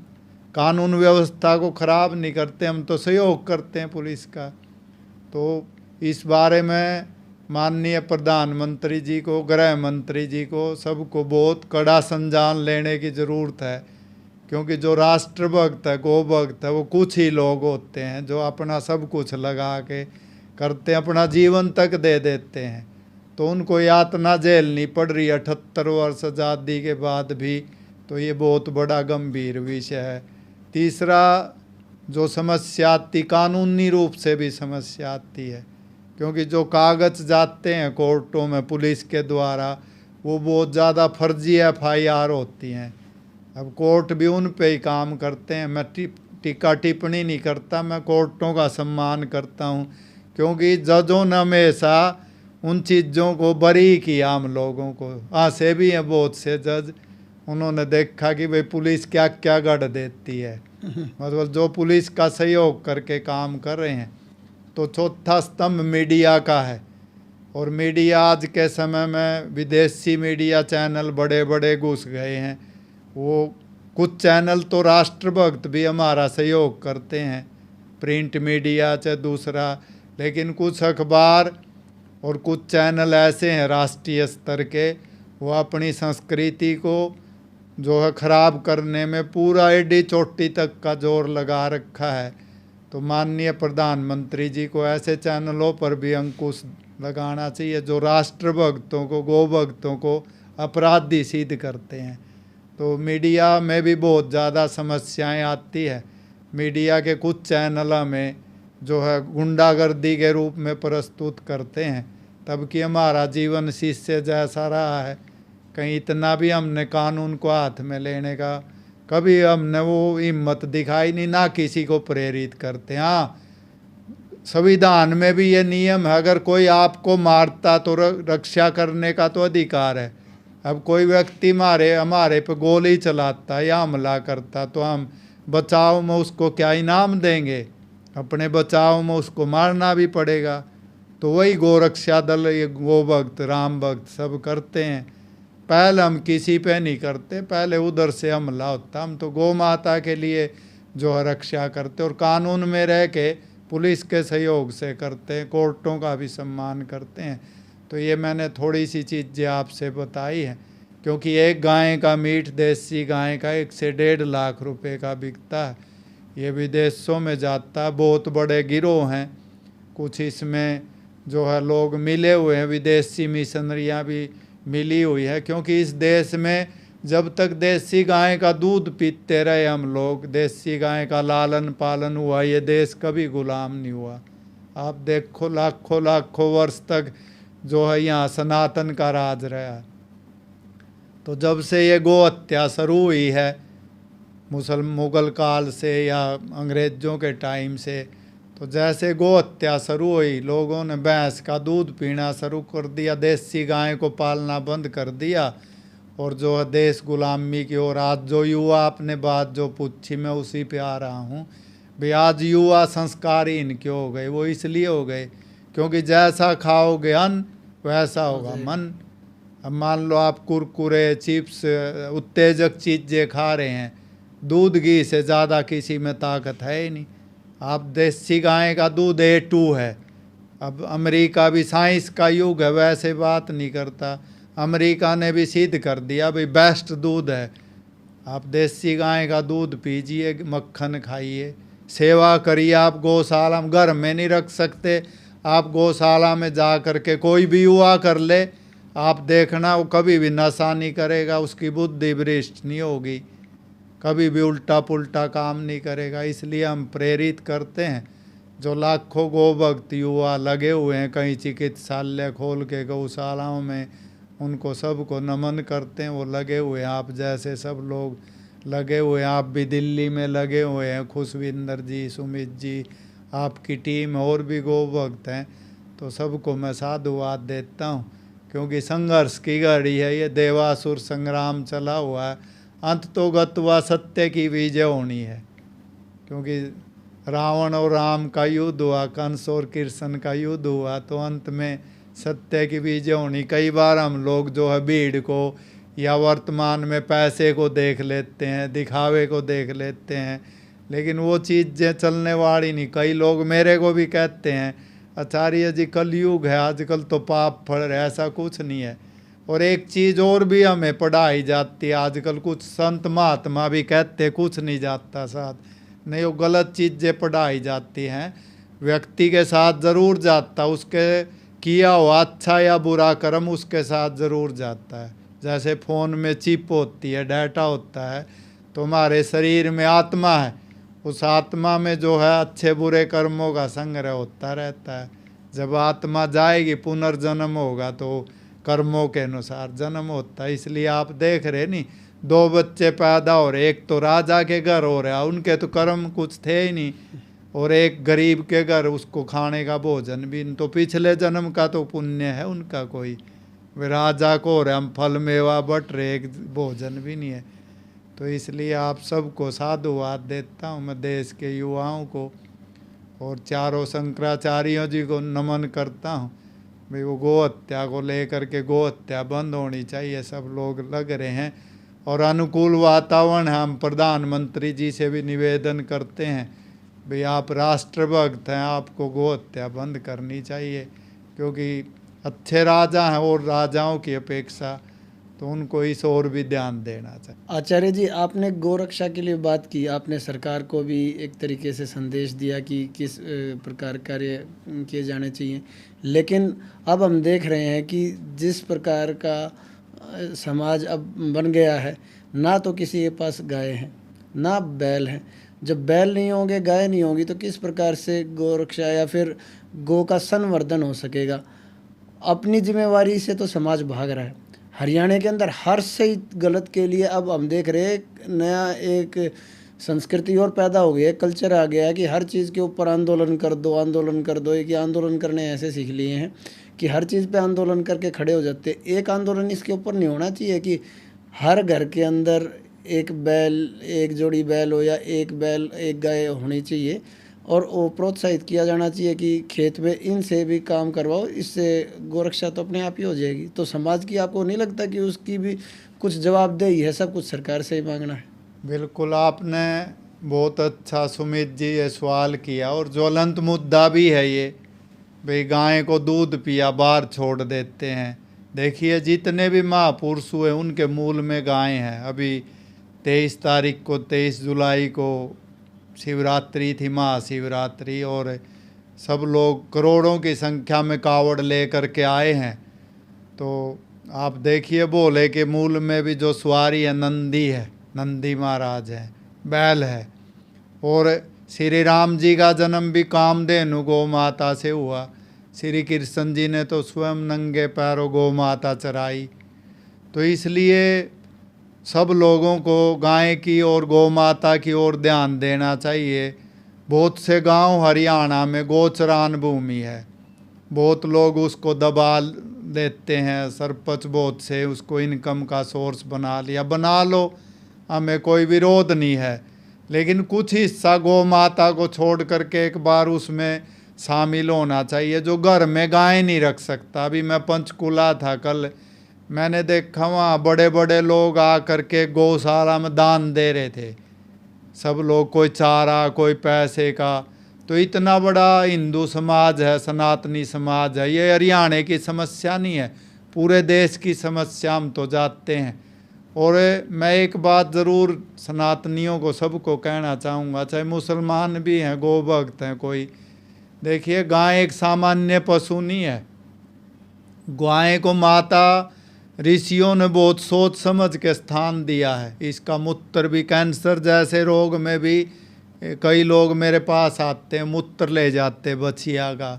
कानून व्यवस्था को ख़राब नहीं करते, हम तो सहयोग करते हैं पुलिस का। तो इस बारे में माननीय प्रधानमंत्री जी को, गृह मंत्री जी को, सबको बहुत कड़ा संज्ञान लेने की ज़रूरत है। क्योंकि जो राष्ट्रभक्त है, गौभक्त है, वो कुछ ही लोग होते हैं जो अपना सब कुछ लगा के करते हैं, अपना जीवन तक दे देते हैं। तो उनको यातना झेलनी पड़ रही है 78 वर्ष आज़ादी के बाद भी। तो ये बहुत बड़ा गंभीर विषय है। तीसरा जो समस्या आती, कानूनी रूप से भी समस्या आती है, क्योंकि जो कागज़ जाते हैं कोर्टों में पुलिस के द्वारा, वो बहुत ज़्यादा फर्जी FIR होती हैं। अब कोर्ट भी उन पे ही काम करते हैं। मैं टीका टिप्पणी नहीं करता, मैं कोर्टों का सम्मान करता हूँ, क्योंकि जजों ने हमेशा उन चीज़ों को बरी किया हम लोगों को। ऐसे भी हैं बहुत से जज, उन्होंने देखा कि भाई पुलिस क्या क्या गढ़ देती है, मतलब जो पुलिस का सहयोग करके काम कर रहे हैं। तो चौथा स्तंभ मीडिया का है, और मीडिया आज के समय में विदेशी मीडिया चैनल बड़े बड़े घुस गए हैं। वो कुछ चैनल तो राष्ट्रभक्त भी हमारा सहयोग करते हैं, प्रिंट मीडिया चाहे दूसरा, लेकिन कुछ अखबार और कुछ चैनल ऐसे हैं राष्ट्रीय स्तर के, वो अपनी संस्कृति को जो है ख़राब करने में पूरा एडी चोटी तक का जोर लगा रखा है। तो माननीय प्रधानमंत्री जी को ऐसे चैनलों पर भी अंकुश लगाना चाहिए जो राष्ट्र भक्तों को, गौ भक्तों को अपराधी सिद्ध करते हैं। तो मीडिया में भी बहुत ज़्यादा समस्याएं आती है। मीडिया के कुछ चैनल में जो है गुंडागर्दी के रूप में प्रस्तुत करते हैं, तब कि हमारा जीवन शिष्य जैसा रहा है। कहीं इतना भी हमने कानून को हाथ में लेने का कभी हमने वो हिम्मत दिखाई नहीं, ना किसी को प्रेरित करते। हाँ, संविधान में भी ये नियम है, अगर कोई आपको मारता तो रक्षा करने का तो अधिकार है। अब कोई व्यक्ति हमारे पे गोली चलाता या हमला करता तो हम बचाव में उसको क्या इनाम देंगे? अपने बचाव में उसको मारना भी पड़ेगा। तो वही गोरक्षा दल, ये गो भक्त, राम भक्त सब करते हैं। पहले हम किसी पे नहीं करते, पहले उधर से हमला होता। हम तो गौ माता के लिए जो है रक्षा करते और कानून में रह के पुलिस के सहयोग से करते हैं, कोर्टों का भी सम्मान करते हैं। तो ये मैंने थोड़ी सी चीज़ें आपसे बताई हैं, क्योंकि एक गाय का मीट, देसी गाय का 1 से 1.5 लाख रुपए का बिकता है। ये विदेशों में जाता है, बहुत बड़े गिरोह हैं। कुछ इसमें जो है लोग मिले हुए हैं, विदेशी मिशनरियाँ भी मिली हुई है, क्योंकि इस देश में जब तक देसी गाय का दूध पीते रहे हम लोग, देसी गाय का लालन पालन हुआ, ये देश कभी गुलाम नहीं हुआ। आप देखो लाखों लाखों वर्ष तक जो है यहाँ सनातन का राज रहा। तो जब से ये गौ हत्या शुरू हुई है मुगल काल से या अंग्रेज़ों के टाइम से, तो जैसे गौ हत्या शुरू हुई, लोगों ने भैंस का दूध पीना शुरू कर दिया, देसी गाय को पालना बंद कर दिया और जो है देश गुलामी की ओर। आज जो युवा, आपने बात जो पूछी मैं उसी पे आ रहा हूँ भाई, आज युवा संस्कारहीन क्यों हो गए? वो इसलिए हो गए क्योंकि जैसा खाओगे अन्न वैसा होगा मन। अब मान लो आप कुरकुरे, चिप्स, उत्तेजक चीज़ें खा रहे हैं, दूध घी से ज़्यादा किसी में ताकत है ही नहीं। आप देसी गाय का दूध A2 है। अब अमेरिका भी साइंस का युग है, वैसे बात नहीं करता, अमेरिका ने भी सिद्ध कर दिया भाई बेस्ट दूध है। आप देसी गाय का दूध पीजिए, मक्खन खाइए, सेवा करिए। आप गौशाला में, घर में नहीं रख सकते, आप गौशाला में जा कर के कोई भी युवा कर ले, आप देखना वो कभी भी नशा नहीं करेगा, उसकी बुद्धि भ्रष्ट नहीं होगी, कभी भी उल्टा पुल्टा काम नहीं करेगा। इसलिए हम प्रेरित करते हैं, जो लाखों गोभक्त युवा लगे हुए हैं कहीं चिकित्सालय खोल के गौशालाओं में, उनको सबको नमन करते हैं। वो लगे हुए हैं, आप जैसे सब लोग लगे हुए हैं। आप भी दिल्ली में लगे हुए हैं, खुशविंदर जी, सुमित जी, आपकी टीम और भी गोभक्त हैं। तो सबको मैं साधुवाद देता हूँ, क्योंकि संघर्ष की घड़ी है ये, देवासुर संग्राम चला हुआ है। अंत तो गत्वा सत्य की विजय होनी है, क्योंकि रावण और राम का युद्ध हुआ, कंस और कृष्ण का युद्ध हुआ, तो अंत में सत्य की विजय होनी। कई बार हम लोग जो है भीड़ को या वर्तमान में पैसे को देख लेते हैं, दिखावे को देख लेते हैं, लेकिन वो चीज़ें चलने वाली नहीं। कई लोग मेरे को भी कहते हैं, आचार्य जी कलयुग है आजकल तो पाप फल रहे, ऐसा कुछ नहीं है। और एक चीज़ और भी हमें पढ़ाई जाती है आजकल, कुछ संत महात्मा भी कहते कुछ नहीं जाता साथ, नहीं, वो गलत चीज़ें पढ़ाई जाती हैं। व्यक्ति के साथ ज़रूर जाता, उसके किया हुआ अच्छा या बुरा कर्म उसके साथ ज़रूर जाता है। जैसे फ़ोन में चिप होती है, डाटा होता है, तो हमारे शरीर में आत्मा है, उस आत्मा में जो है अच्छे बुरे कर्मों का संग्रह होता रहता है। जब आत्मा जाएगी, पुनर्जन्म होगा, तो कर्मों के अनुसार जन्म होता है। इसलिए आप देख रहे नहीं, 2 बच्चे पैदा हो रहे, एक तो राजा के घर हो रहा, उनके तो कर्म कुछ थे ही नहीं, और एक गरीब के घर, उसको खाने का भोजन भी, तो पिछले जन्म का तो पुण्य है उनका कोई। वे राजा को हो रहे, हम फल मेवा बट रहे, एक भोजन भी नहीं है। तो इसलिए आप सबको साधुवाद देता हूँ मैं, देश के युवाओं को और चारों शंकराचार्यों जी को नमन करता हूँ भाई। वो गौ हत्या को लेकर के, गौ हत्या बंद होनी चाहिए, सब लोग लग रहे हैं और अनुकूल वातावरण हम प्रधानमंत्री जी से भी निवेदन करते हैं भाई, आप राष्ट्रभक्त हैं, आपको गौ हत्या बंद करनी चाहिए, क्योंकि अच्छे राजा हैं और राजाओं की अपेक्षा, तो उनको इस ओर भी ध्यान देना चाहिए। आचार्य जी, आपने गोरक्षा के लिए बात की, आपने सरकार को भी एक तरीके से संदेश दिया कि किस प्रकार कार्य किए जाने चाहिए, लेकिन अब हम देख रहे हैं कि जिस प्रकार का समाज अब बन गया है, ना तो किसी के पास गाय हैं ना बैल हैं। जब बैल नहीं होंगे, गाय नहीं होगी, तो किस प्रकार से गोरक्षा या फिर गौ का संवर्धन हो सकेगा। अपनी जिम्मेवारी से तो समाज भाग रहा है। हरियाणा के अंदर हर सही गलत के लिए अब हम देख रहे हैं नया एक संस्कृति और पैदा हो गई है, कल्चर आ गया है कि हर चीज़ के ऊपर आंदोलन कर दो, आंदोलन कर दो। एक आंदोलन करने ऐसे सीख लिए हैं कि हर चीज़ पे आंदोलन करके खड़े हो जाते। एक आंदोलन इसके ऊपर नहीं होना चाहिए कि हर घर के अंदर एक बैल, एक जोड़ी बैल हो या एक बैल एक गाय होनी चाहिए, और वो प्रोत्साहित किया जाना चाहिए कि खेत में इनसे भी काम करवाओ, इससे गोरक्षा तो अपने आप ही हो जाएगी। तो समाज की आपको नहीं लगता कि उसकी भी कुछ जवाबदेही है, सब कुछ सरकार से ही मांगना है? बिल्कुल, आपने बहुत अच्छा सुमित जी ये सवाल किया, और ज्वलंत मुद्दा भी है ये। भाई गाय को दूध पिया बाहर छोड़ देते हैं। देखिए जितने भी महापुरुष हुए उनके मूल में गाय हैं। अभी 23 तारीख को 23 जुलाई को शिवरात्रि थी, महाशिवरात्रि, और सब लोग करोड़ों की संख्या में कावड़ लेकर के आए हैं। तो आप देखिए भोले के मूल में भी जो सवारी है नंदी है, नंदी महाराज है, बैल है। और श्री राम जी का जन्म भी कामधेनु गौ माता से हुआ। श्री कृष्ण जी ने तो स्वयं नंगे पैरों गौ माता चराई। तो इसलिए सब लोगों को गाय की और गौ माता की ओर ध्यान देना चाहिए। बहुत से गांव हरियाणा में गोचरान भूमि है, बहुत लोग उसको दबा देते हैं। सरपंच बहुत से उसको इनकम का सोर्स बना लिया, बना लो, हमें कोई विरोध नहीं है, लेकिन कुछ हिस्सा गौ माता को छोड़ करके एक बार उसमें शामिल होना चाहिए। जो घर में गाय नहीं रख सकता, अभी मैं पंचकुला था कल, मैंने देखा वहाँ बड़े बड़े लोग आ करके गौशाला में दान दे रहे थे। सब लोग, कोई चारा कोई पैसे का। तो इतना बड़ा हिंदू समाज है, सनातनी समाज है। ये हरियाणा की समस्या नहीं है, पूरे देश की समस्या हम तो जानते हैं। और मैं एक बात ज़रूर सनातनियों को सबको कहना चाहूँगा, चाहे मुसलमान भी हैं, गौ भक्त हैं कोई, देखिए गाय एक सामान्य पशु नहीं है। गाय को माता ऋषियों ने बहुत सोच समझ के स्थान दिया है। इसका मूत्र भी, कैंसर जैसे रोग में भी कई लोग मेरे पास आते हैं, मूत्र ले जाते बछिया का,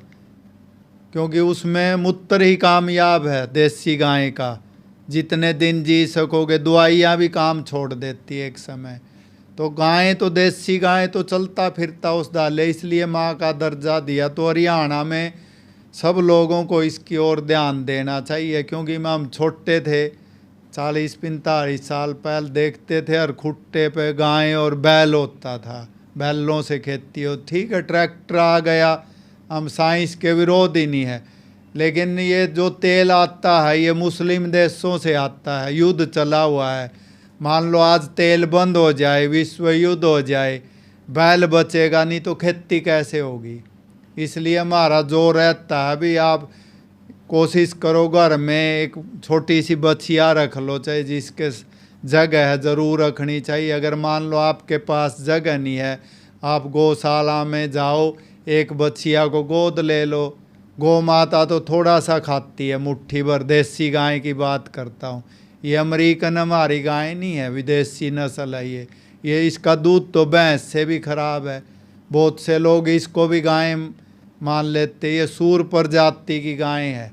क्योंकि उसमें मूत्र ही कामयाब है देसी गाय का। जितने दिन जी सकोगे, दवाइयाँ भी काम छोड़ देती है एक समय। तो गाय तो देसी गाय तो चलता फिरता उस डाले, इसलिए माँ का दर्जा दिया। तो हरियाणा में सब लोगों को इसकी ओर ध्यान देना चाहिए, क्योंकि हम छोटे थे 40-45 साल पहले देखते थे हर खुट्टे पे गाय और बैल होता था, बैलों से खेती हो। ठीक है, ट्रैक्टर आ गया, हम साइंस के विरोध ही नहीं है, लेकिन ये जो तेल आता है ये मुस्लिम देशों से आता है, युद्ध चला हुआ है। मान लो आज तेल बंद हो जाए, विश्व युद्ध हो जाए, बैल बचेगा नहीं तो खेती कैसे होगी। इसलिए हमारा जोर रहता है, अभी आप कोशिश करो घर में एक छोटी सी बछिया रख लो, चाहे जिसके जगह है ज़रूर रखनी चाहिए। अगर मान लो आपके पास जगह नहीं है, आप गौशाला में जाओ, एक बछिया को गोद ले लो। गौ माता तो थोड़ा सा खाती है, मुट्ठी भर। देसी गाय की बात करता हूँ, ये अमेरिकन हमारी गाय नहीं है, विदेशी नस्ल है ये इसका दूध तो भैंस से भी खराब है। बहुत से लोग इसको भी गाय मान लेते, ये सूर प्रजाति की गाय है,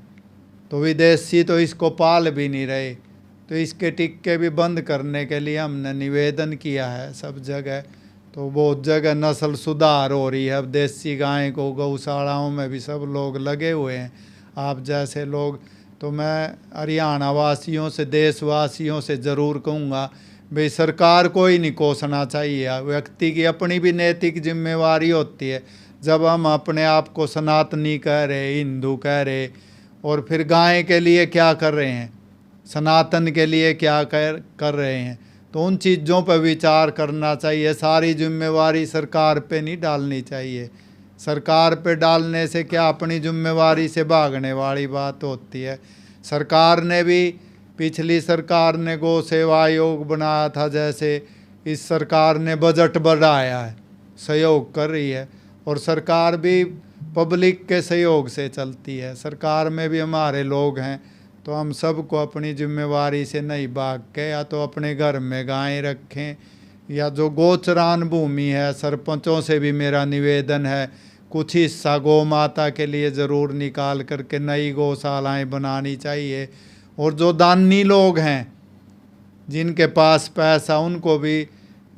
तो विदेशी तो इसको पाल भी नहीं रहे। तो इसके टिक्के भी बंद करने के लिए हमने निवेदन किया है सब जगह। तो बहुत जगह नस्ल सुधार हो रही है, अब देसी गाय को गौशालाओं में भी सब लोग लगे हुए हैं, आप जैसे लोग। तो मैं हरियाणा वासियों से, देशवासियों से ज़रूर कहूँगा, भाई सरकार को ही नहीं कोसना चाहिए, व्यक्ति की अपनी भी नैतिक जिम्मेवारी होती है। जब हम अपने आप को सनातनी कह रहे, हिंदू कह रहे, और फिर गाय के लिए क्या कर रहे हैं, सनातन के लिए क्या कर रहे हैं, तो उन चीज़ों पर विचार करना चाहिए। सारी जिम्मेवारी सरकार पे नहीं डालनी चाहिए। सरकार पे डालने से क्या अपनी जिम्मेवारी से भागने वाली बात होती है। सरकार ने भी, पिछली सरकार ने गौ सेवा आयोग बनाया था, जैसे इस सरकार ने बजट बढ़ाया है, सहयोग कर रही है, और सरकार भी पब्लिक के सहयोग से चलती है। सरकार में भी हमारे लोग हैं, तो हम सबको अपनी जिम्मेवारी से नहीं भाग के या तो अपने घर में गायें रखें, या जो गोचरान भूमि है, सरपंचों से भी मेरा निवेदन है कुछ हिस्सा गौ माता के लिए ज़रूर निकाल करके नई गौशालाएं बनानी चाहिए। और जो दानी लोग हैं जिनके पास पैसा, उनको भी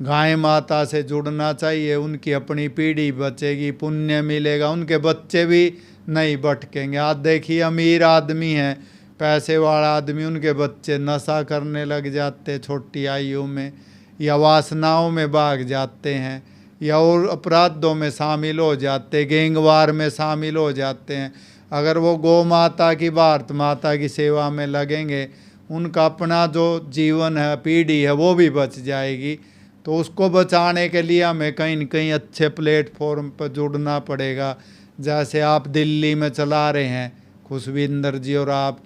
गाय माता से जुड़ना चाहिए, उनकी अपनी पीढ़ी बचेगी, पुण्य मिलेगा, उनके बच्चे भी नहीं भटकेंगे। आज देखिए अमीर आदमी हैं, पैसे वाला आदमी, उनके बच्चे नशा करने लग जाते छोटी आयु में, या वासनाओं में भाग जाते हैं, या और अपराधों में शामिल हो जाते, गैंगवार में शामिल हो जाते हैं। अगर वो गौ माता की, भारत माता की सेवा में लगेंगे, उनका अपना जो जीवन है, पीढ़ी है, वो भी बच जाएगी। तो उसको बचाने के लिए हमें कहीं न कहीं अच्छे प्लेटफॉर्म पर जुड़ना पड़ेगा। जैसे आप दिल्ली में चला रहे हैं खुशविंदर जी, और आप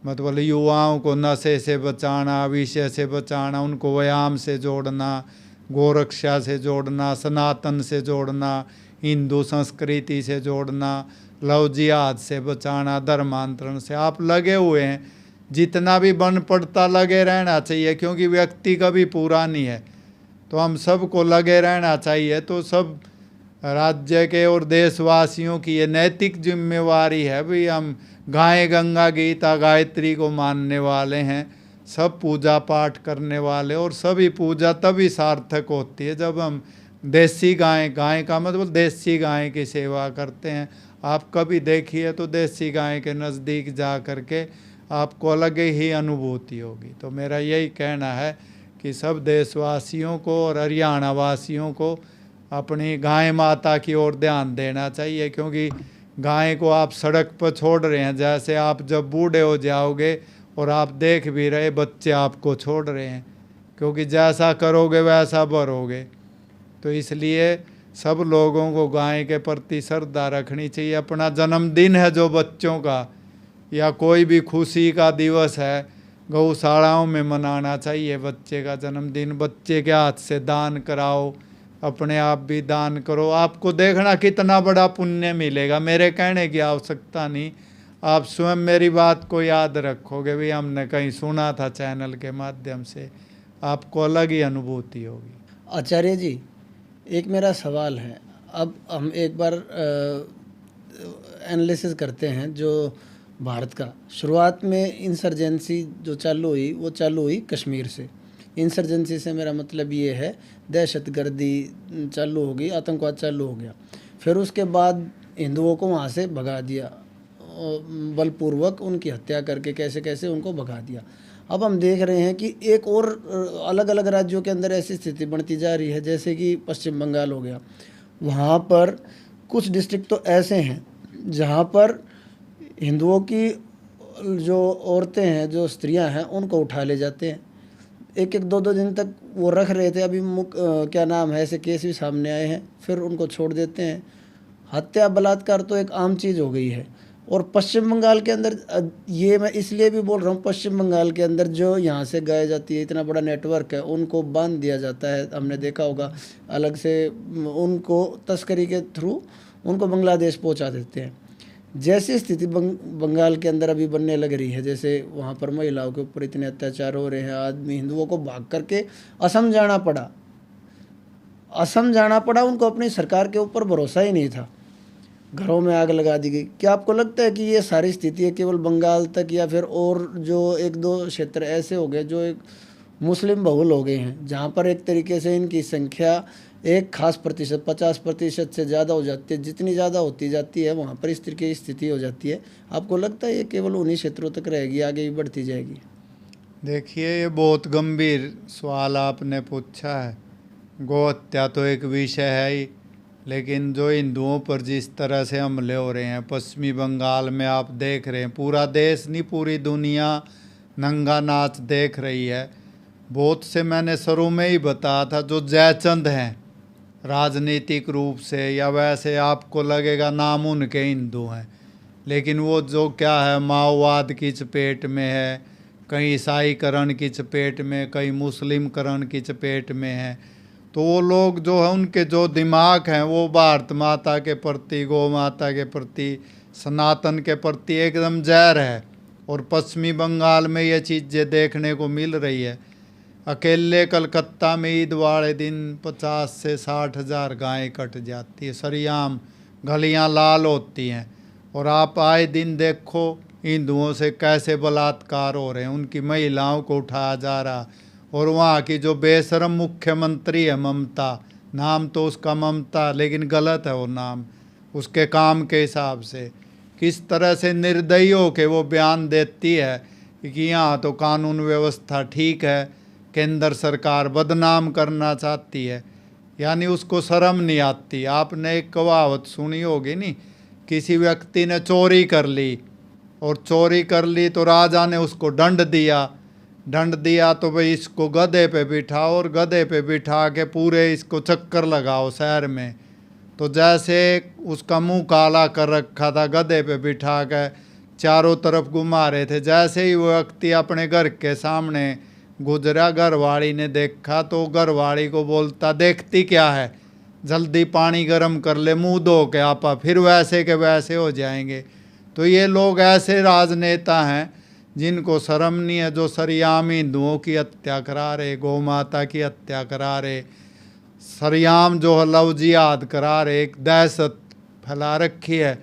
मतलब युवाओं को नशे से बचाना, विषय से बचाना, उनको व्यायाम से जोड़ना, गोरक्षा से जोड़ना, सनातन से जोड़ना, हिंदू संस्कृति से जोड़ना, लव जिहाद से बचाना, धर्मांतरण से आप लगे हुए हैं। जितना भी बन पड़ता लगे रहना चाहिए, क्योंकि व्यक्ति कभी पूरा नहीं है, तो हम सबको लगे रहना चाहिए। तो सब राज्य के और देशवासियों की ये नैतिक जिम्मेवारी है भी, हम गाय गंगा गीता गायत्री को मानने वाले हैं, सब पूजा पाठ करने वाले, और सभी पूजा तभी सार्थक होती है जब हम देसी गाय, गाय का मतलब देसी गाय की सेवा करते हैं। आप कभी देखिए तो देसी गाय के नज़दीक जा कर के आपको अलग ही अनुभूति होगी। तो मेरा यही कहना है कि सब देशवासियों को और हरियाणा वासियों को अपनी गाय माता की ओर ध्यान देना चाहिए, क्योंकि गाय को आप सड़क पर छोड़ रहे हैं। जैसे आप जब बूढ़े हो जाओगे और आप देख भी रहे, बच्चे आपको छोड़ रहे हैं, क्योंकि जैसा करोगे वैसा भरोगे। तो इसलिए सब लोगों को गाय के प्रति श्रद्धा रखनी चाहिए। अपना जन्मदिन है जो बच्चों का, या कोई भी खुशी का दिवस है, गौशालाओं में मनाना चाहिए बच्चे का जन्मदिन। बच्चे के हाथ से दान कराओ, अपने आप भी दान करो, आपको देखना कितना बड़ा पुण्य मिलेगा। मेरे कहने की आवश्यकता नहीं, आप स्वयं मेरी बात को याद रखोगे भी, हमने कहीं सुना था चैनल के माध्यम से, आपको अलग ही अनुभूति होगी। आचार्य जी, एक मेरा सवाल है। अब हम एक बार एनालिसिस करते हैं जो भारत का। शुरुआत में इंसर्जेंसी जो चालू हुई, वो चालू हुई कश्मीर से। इंसर्जेंसी से मेरा मतलब ये है दहशतगर्दी चालू हो गई, आतंकवाद चालू हो गया। फिर उसके बाद हिंदुओं को वहाँ से भगा दिया, बलपूर्वक उनकी हत्या करके कैसे कैसे उनको भगा दिया। अब हम देख रहे हैं कि एक और अलग अलग राज्यों के अंदर ऐसी स्थिति बनती जा रही है, जैसे कि पश्चिम बंगाल हो गया। वहाँ पर कुछ डिस्ट्रिक्ट तो ऐसे हैं जहाँ पर हिंदुओं की जो औरतें हैं, जो स्त्रियां हैं, उनको उठा ले जाते हैं। एक एक दो दो दिन तक वो रख रहे थे, अभी क्या नाम है, ऐसे केस भी सामने आए हैं, फिर उनको छोड़ देते हैं। हत्या बलात्कार तो एक आम चीज़ हो गई है। और पश्चिम बंगाल के अंदर, ये मैं इसलिए भी बोल रहा हूँ, पश्चिम बंगाल के अंदर जो यहाँ से गाय जाती है, इतना बड़ा नेटवर्क है, उनको बांध दिया जाता है। हमने देखा होगा, अलग से उनको तस्करी के थ्रू उनको बांग्लादेश पहुँचा देते हैं। जैसी स्थिति बंगाल के अंदर अभी बनने लग रही है, जैसे वहाँ पर महिलाओं के ऊपर इतने अत्याचार हो रहे हैं, आदमी हिंदुओं को भाग करके असम जाना पड़ा। असम जाना पड़ा, उनको अपनी सरकार के ऊपर भरोसा ही नहीं था, घरों में आग लगा दी गई। क्या आपको लगता है कि ये सारी स्थिति है केवल बंगाल तक, या फिर और जो एक दो क्षेत्र ऐसे हो गए जो एक मुस्लिम बहुल हो गए हैं, जहाँ पर एक तरीके से इनकी संख्या एक खास प्रतिशत 50% से ज़्यादा हो जाती है, जितनी ज़्यादा होती जाती है वहाँ पर इस तरह की स्थिति हो जाती है? आपको लगता है ये केवल उन्हीं क्षेत्रों तक रहेगी, आगे भी बढ़ती जाएगी? देखिए, ये बहुत गंभीर सवाल आपने पूछा है। गौ हत्या तो एक विषय है ही, लेकिन जो हिंदुओं पर जिस तरह से हमले हो रहे हैं पश्चिमी बंगाल में, आप देख रहे हैं, पूरा देश नहीं पूरी दुनिया नंगा नाच देख रही है। बहुत से मैंने शुरू में ही बताया था, जो जयचंद हैं राजनीतिक रूप से, या वैसे आपको लगेगा नाम उनके हिंदू हैं, लेकिन वो जो क्या है माओवाद की चपेट में है, कहीं ईसाईकरण की चपेट में, कहीं मुस्लिमकरण की चपेट में है। तो वो लोग जो है उनके जो दिमाग हैं वो भारत माता के प्रति, गौ माता के प्रति, सनातन के प्रति एकदम जहर है। और पश्चिमी बंगाल में ये चीज़ें देखने को मिल रही है। अकेले कलकत्ता में ईद वाले दिन 50 से 60 हज़ार गायें कट जाती है, सरियाम गलियां लाल होती हैं। और आप आए दिन देखो हिंदुओं से कैसे बलात्कार हो रहे हैं, उनकी महिलाओं को उठाया जा रहा। और वहाँ की जो बेशरम मुख्यमंत्री है ममता, नाम तो उसका ममता लेकिन गलत है वो नाम उसके काम के हिसाब से, किस तरह से निर्दयी होकर वो बयान देती है कि यहाँ तो कानून व्यवस्था ठीक है, केंद्र सरकार बदनाम करना चाहती है। यानी उसको शर्म नहीं आती। आपने एक कहावत सुनी होगी नहीं, किसी व्यक्ति ने चोरी कर ली और चोरी कर ली तो राजा ने उसको दंड दिया तो भाई इसको गधे पे बिठाओ और गधे पे बिठा के पूरे इसको चक्कर लगाओ शहर में। तो जैसे उसका मुंह काला कर रखा था, गधे पे बिठा के चारों तरफ घुमा रहे थे, जैसे ही वो व्यक्ति अपने घर के सामने गुजरा, घरवाली ने देखा तो घरवाली को बोलता, देखती क्या है, जल्दी पानी गर्म कर ले, मुंह धो के आपा, फिर वैसे के वैसे हो जाएंगे। तो ये लोग ऐसे राजनेता हैं जिनको शर्म नहीं है, जो सरियाम हिंदुओं की हत्या करा रहे, गौ माता की हत्या करा रहे, सरियाम जो है लव जिहाद करा रहे, एक दहशत फैला रखी है।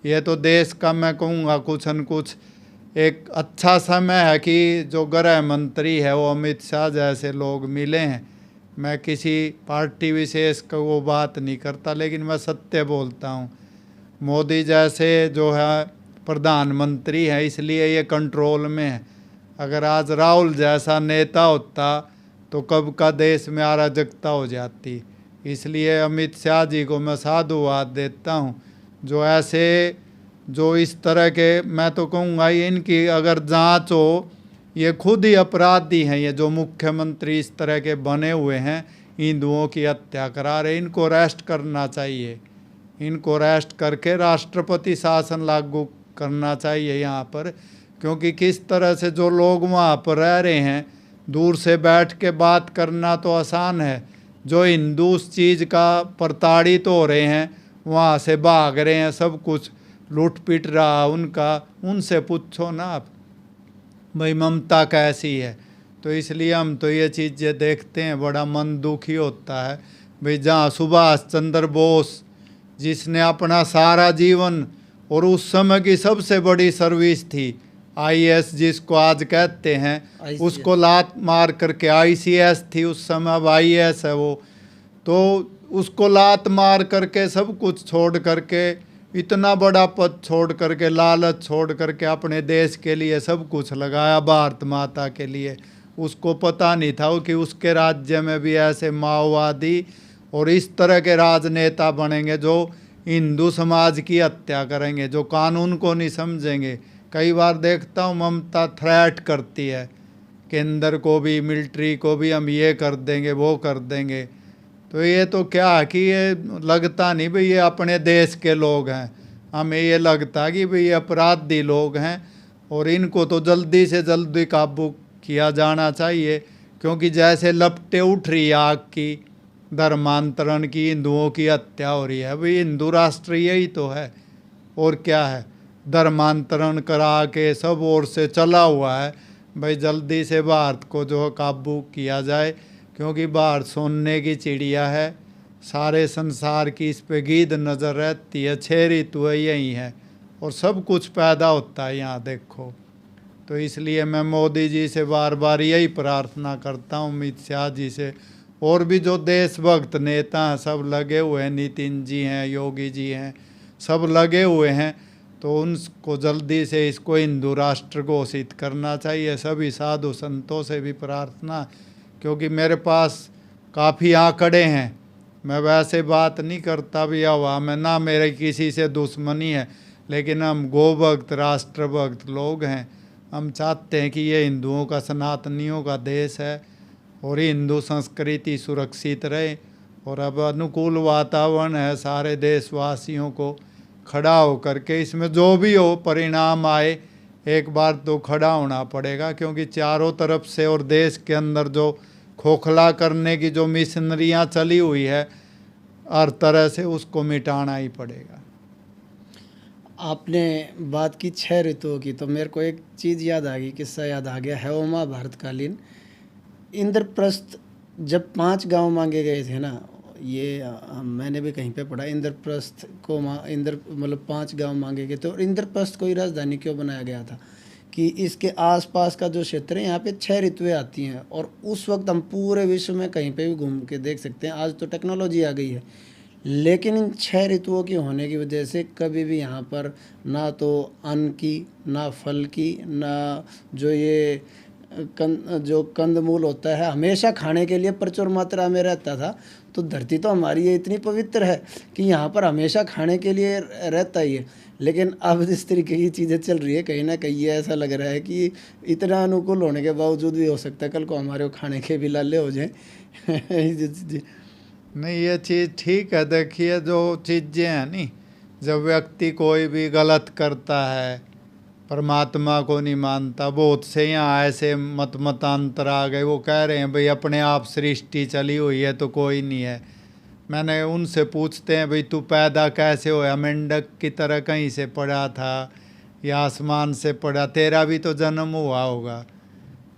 ये तो देश का मैं कहूँगा कुछ न कुछ एक अच्छा समय है कि जो गृह मंत्री है वो अमित शाह जैसे लोग मिले हैं। मैं किसी पार्टी विशेष का वो बात नहीं करता, लेकिन मैं सत्य बोलता हूँ। मोदी जैसे जो है प्रधानमंत्री है, इसलिए ये कंट्रोल में है। अगर आज राहुल जैसा नेता होता तो कब का देश में अराजकता हो जाती। इसलिए अमित शाह जी को मैं साधुवाद देता हूँ, जो ऐसे जो इस तरह के, मैं तो कहूँगा इनकी अगर जांच हो, ये खुद ही अपराधी हैं। ये जो मुख्यमंत्री इस तरह के बने हुए हैं, हिंदुओं की हत्या करा रहे, इनको अरेस्ट करना चाहिए। इनको अरेस्ट करके राष्ट्रपति शासन लागू करना चाहिए यहाँ पर, क्योंकि किस तरह से जो लोग वहाँ पर रह रहे हैं, दूर से बैठ के बात करना तो आसान है, जो हिंदू उस चीज़ का प्रताड़ित हो रहे हैं, वहाँ से भाग रहे हैं, सब कुछ लूट पिट रहा उनका, उनसे पूछो ना आप भाई ममता कैसी है। तो इसलिए हम तो ये चीज़ें देखते हैं, बड़ा मन दुखी होता है भाई। जहाँ सुभाष चंद्र बोस जिसने अपना सारा जीवन, और उस समय की सबसे बड़ी सर्विस थी आईएएस जिसको आज कहते हैं, उसको लात मार करके आईसीएस थी उस समय, अब आईएएस है वो, तो उसको लात मार करके सब कुछ छोड़ करके, इतना बड़ा पद छोड़ करके, लालच छोड़ करके अपने देश के लिए सब कुछ लगाया, भारत माता के लिए। उसको पता नहीं था कि उसके राज्य में भी ऐसे माओवादी और इस तरह के राजनेता बनेंगे जो हिंदू समाज की हत्या करेंगे, जो कानून को नहीं समझेंगे। कई बार देखता हूँ ममता थ्रेट करती है केंद्र को भी, मिलिट्री को भी, हम ये कर देंगे वो कर देंगे। तो ये तो क्या है कि ये लगता नहीं भाई ये अपने देश के लोग हैं, हमें ये लगता है कि भाई ये अपराधी लोग हैं और इनको तो जल्दी से जल्दी काबू किया जाना चाहिए। क्योंकि जैसे लपटें उठ रही आग की, धर्मांतरण की, हिंदुओं की हत्या हो रही है, भाई हिंदू राष्ट्र यही तो है और क्या है, धर्मांतरण करा के सब ओर से चला हुआ है। भाई जल्दी से भारत को जो है काबू किया जाए, क्योंकि भारत सोने की चिड़िया है, सारे संसार की इस पे गीध नज़र रहती है, 6 ऋतु यही है और सब कुछ पैदा होता है यहाँ देखो। तो इसलिए मैं मोदी जी से बार बार यही प्रार्थना करता हूँ, अमित शाह जी से, और भी जो देशभक्त नेता हैं सब लगे हुए हैं, नितिन जी हैं, योगी जी हैं, सब लगे हुए हैं। तो उनको जल्दी से इसको हिंदू राष्ट्र घोषित करना चाहिए। सभी साधु संतों से भी प्रार्थना, क्योंकि मेरे पास काफ़ी आंकड़े हैं, मैं वैसे बात नहीं करता भी हवा में, ना मेरे किसी से दुश्मनी है, लेकिन हम गोभक्त राष्ट्रभक्त लोग हैं। हम चाहते हैं कि ये हिंदुओं का, सनातनियों का देश है और हिंदू संस्कृति सुरक्षित रहे और अब अनुकूल वातावरण है सारे देशवासियों को खड़ा होकर के, इसमें जो भी हो परिणाम आए एक बार तो खड़ा होना पड़ेगा, क्योंकि चारों तरफ से और देश के अंदर जो खोखला करने की जो मिशनरियाँ चली हुई है हर तरह से उसको मिटाना ही पड़ेगा। आपने बात की 6 ऋतुओं की, तो मेरे को एक चीज़ याद आ गई, किस्सा याद आ गया है। वो महाभारतकालीन इंद्रप्रस्थ जब 5 गांव मांगे गए थे ना, ये मैंने भी कहीं पे पढ़ा, इंद्रप्रस्थ को इंद्र मतलब 5 गांव मांगे गए थे। और इंद्रप्रस्थ को ही राजधानी क्यों बनाया गया था कि इसके आसपास का जो क्षेत्र है यहाँ पे 6 ऋतुएं आती हैं। और उस वक्त हम पूरे विश्व में कहीं पे भी घूम के देख सकते हैं। आज तो टेक्नोलॉजी आ गई है, लेकिन इन 6 ऋतुओं की होने की वजह से कभी भी यहाँ पर ना तो अन्न की, ना फल की, ना जो ये जो कंदमूल होता है हमेशा खाने के लिए प्रचुर मात्रा में रहता था। तो धरती तो हमारी ये इतनी पवित्र है कि यहाँ पर हमेशा खाने के लिए रहता ही है। लेकिन अब जिस तरीके की चीज़ें चल रही है, कहीं ना कहीं ये ऐसा लग रहा है कि इतना अनुकूल होने के बावजूद भी हो सकता है कल को हमारे वो खाने के भी लाले हो जाए। नहीं, ये चीज़ ठीक है। देखिए जो चीज़ें हैं नी, जब व्यक्ति कोई भी गलत करता है, परमात्मा को नहीं मानता, बहुत से यहाँ ऐसे मतांतर आ गए, वो कह रहे हैं भाई अपने आप सृष्टि चली हुई है तो कोई नहीं है। मैंने उनसे पूछते हैं भाई तू पैदा कैसे होया, मेंढक की तरह कहीं से पड़ा था या आसमान से पड़ा, तेरा भी तो जन्म हुआ होगा।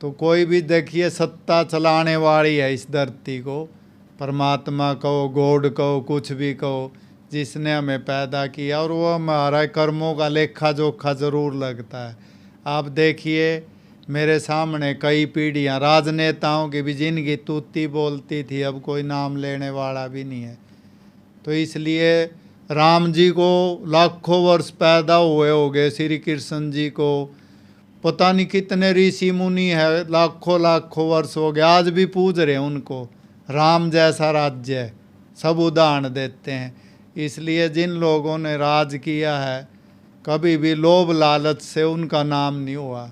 तो कोई भी देखिए सत्ता चलाने वाली है इस धरती को, परमात्मा कहो, गॉड कहो, कुछ भी कहो, जिसने हमें पैदा किया, और वो हमारा कर्मों का लेखा जोखा ज़रूर लगता है। आप देखिए मेरे सामने कई पीढ़ियाँ राजनेताओं की भी जिनकी तूती बोलती थी, अब कोई नाम लेने वाला भी नहीं है। तो इसलिए राम जी को लाखों वर्ष पैदा हुए हो गए, श्री कृष्ण जी को पता नहीं कितने ऋषि मुनि है, लाखों लाखों वर्ष हो गए, आज भी पूज रहे हैं उनको। राम जैसा राज्य है, सब उदाहरण देते हैं। इसलिए जिन लोगों ने राज किया है कभी भी लोभ लालच से उनका नाम नहीं हुआ,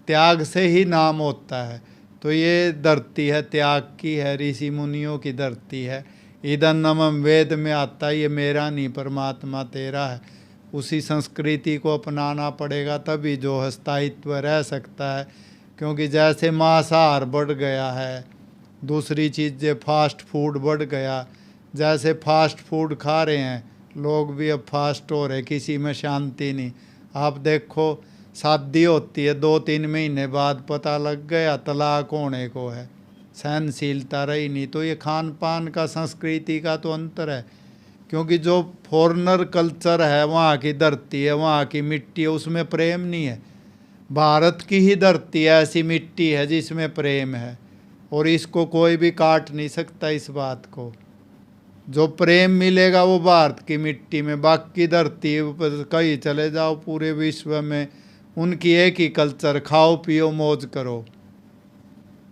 त्याग से ही नाम होता है। तो ये धरती है त्याग की है, ऋषि मुनियों की धरती है। इदं नमः वेद में आता है, ये मेरा नहीं परमात्मा तेरा है। उसी संस्कृति को अपनाना पड़ेगा, तभी जो है स्थायित्व रह सकता है। क्योंकि जैसे मांसाहार बढ़ गया है, दूसरी चीज़ें फास्ट फूड बढ़ गया, जैसे फास्ट फूड खा रहे हैं लोग भी अब फास्ट हो रहे, किसी में शांति नहीं। आप देखो शादी होती है 2-3 महीने बाद पता लग गया तलाक होने को है, सहनशीलता रही नहीं। तो ये खान पान का संस्कृति का तो अंतर है। क्योंकि जो फॉरेनर कल्चर है, वहाँ की धरती है, वहाँ की मिट्टी है, उसमें प्रेम नहीं है। भारत की ही धरती है, ऐसी मिट्टी है जिसमें प्रेम है, और इसको कोई भी काट नहीं सकता इस बात को। जो प्रेम मिलेगा वो भारत की मिट्टी में, बाकी धरती कहीं चले जाओ पूरे विश्व में उनकी एक ही कल्चर, खाओ पियो मौज करो।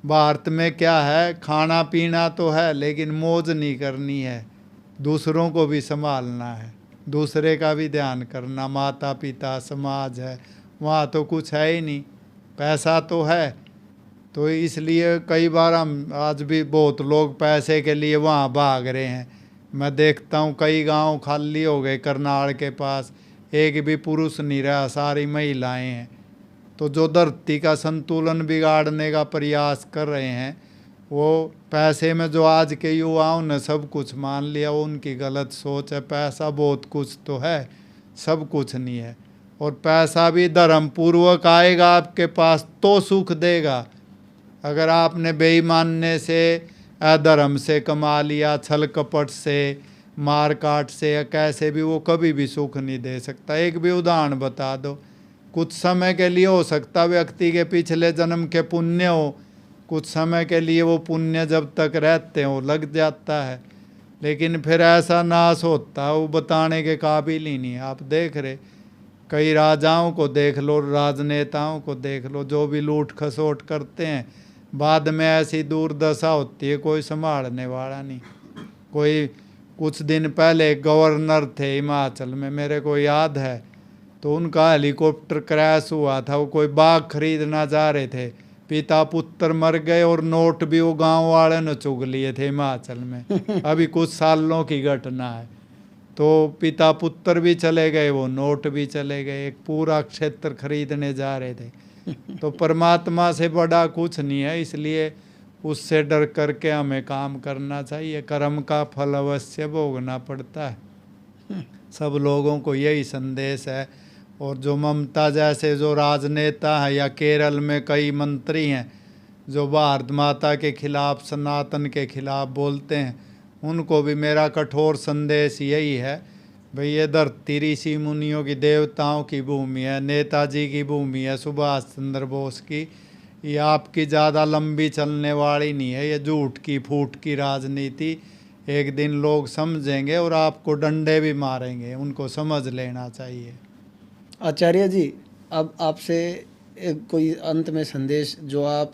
भारत में क्या है, खाना पीना तो है लेकिन मौज नहीं करनी है, दूसरों को भी संभालना है, दूसरे का भी ध्यान करना, माता पिता समाज है। वहाँ तो कुछ है ही नहीं, पैसा तो है। तो इसलिए कई बार हम आज भी बहुत लोग पैसे के लिए वहाँ भाग रहे हैं। मैं देखता हूँ कई गांव खाली हो गए करनाल के पास, एक भी पुरुष नहीं रहा, सारी महिलाएं हैं। तो जो धरती का संतुलन बिगाड़ने का प्रयास कर रहे हैं, वो पैसे में जो आज के युवाओं ने सब कुछ मान लिया, वो उनकी गलत सोच है। पैसा बहुत कुछ तो है, सब कुछ नहीं है। और पैसा भी धर्मपूर्वक आएगा आपके पास तो सुख देगा। अगर आपने बेईमानने से, अधर्म से कमा लिया, छल कपट से, मार काट से या कैसे भी, वो कभी भी सुख नहीं दे सकता। एक भी उदाहरण बता दो। कुछ समय के लिए हो सकता व्यक्ति के पिछले जन्म के पुण्य हो, कुछ समय के लिए वो पुण्य जब तक रहते हो लग जाता है, लेकिन फिर ऐसा नाश होता है वो बताने के काबिल ही नहीं। आप देख रहे, कई राजाओं को देख लो, राजनेताओं को देख लो, जो भी लूट खसोट करते हैं, बाद में ऐसी दुर्दशा होती है, कोई संभालने वाला नहीं। कोई कुछ दिन पहले गवर्नर थे हिमाचल में, मेरे को याद है, तो उनका हेलीकॉप्टर क्रैश हुआ था। वो कोई बाग खरीदना जा रहे थे, पिता पुत्र मर गए और नोट भी वो गांव वाले ने चुग लिए थे हिमाचल में। अभी कुछ सालों की घटना है। तो पिता पुत्र भी चले गए, वो नोट भी चले गए, एक पूरा क्षेत्र खरीदने जा रहे थे। तो परमात्मा से बड़ा कुछ नहीं है, इसलिए उससे डर करके हमें काम करना चाहिए। कर्म का फल अवश्य भोगना पड़ता है। सब लोगों को यही संदेश है। और जो ममता जैसे जो राजनेता है या केरल में कई मंत्री हैं जो भारत माता के खिलाफ, सनातन के खिलाफ बोलते हैं, उनको भी मेरा कठोर संदेश यही है, भाई ये धरती ऋषि मुनियों की, देवताओं की भूमि है, नेताजी की भूमि है, सुभाष चंद्र बोस की। ये आपकी ज़्यादा लंबी चलने वाली नहीं है, ये झूठ की फूट की राजनीति। एक दिन लोग समझेंगे और आपको डंडे भी मारेंगे, उनको समझ लेना चाहिए। आचार्य जी, अब आपसे कोई अंत में संदेश जो आप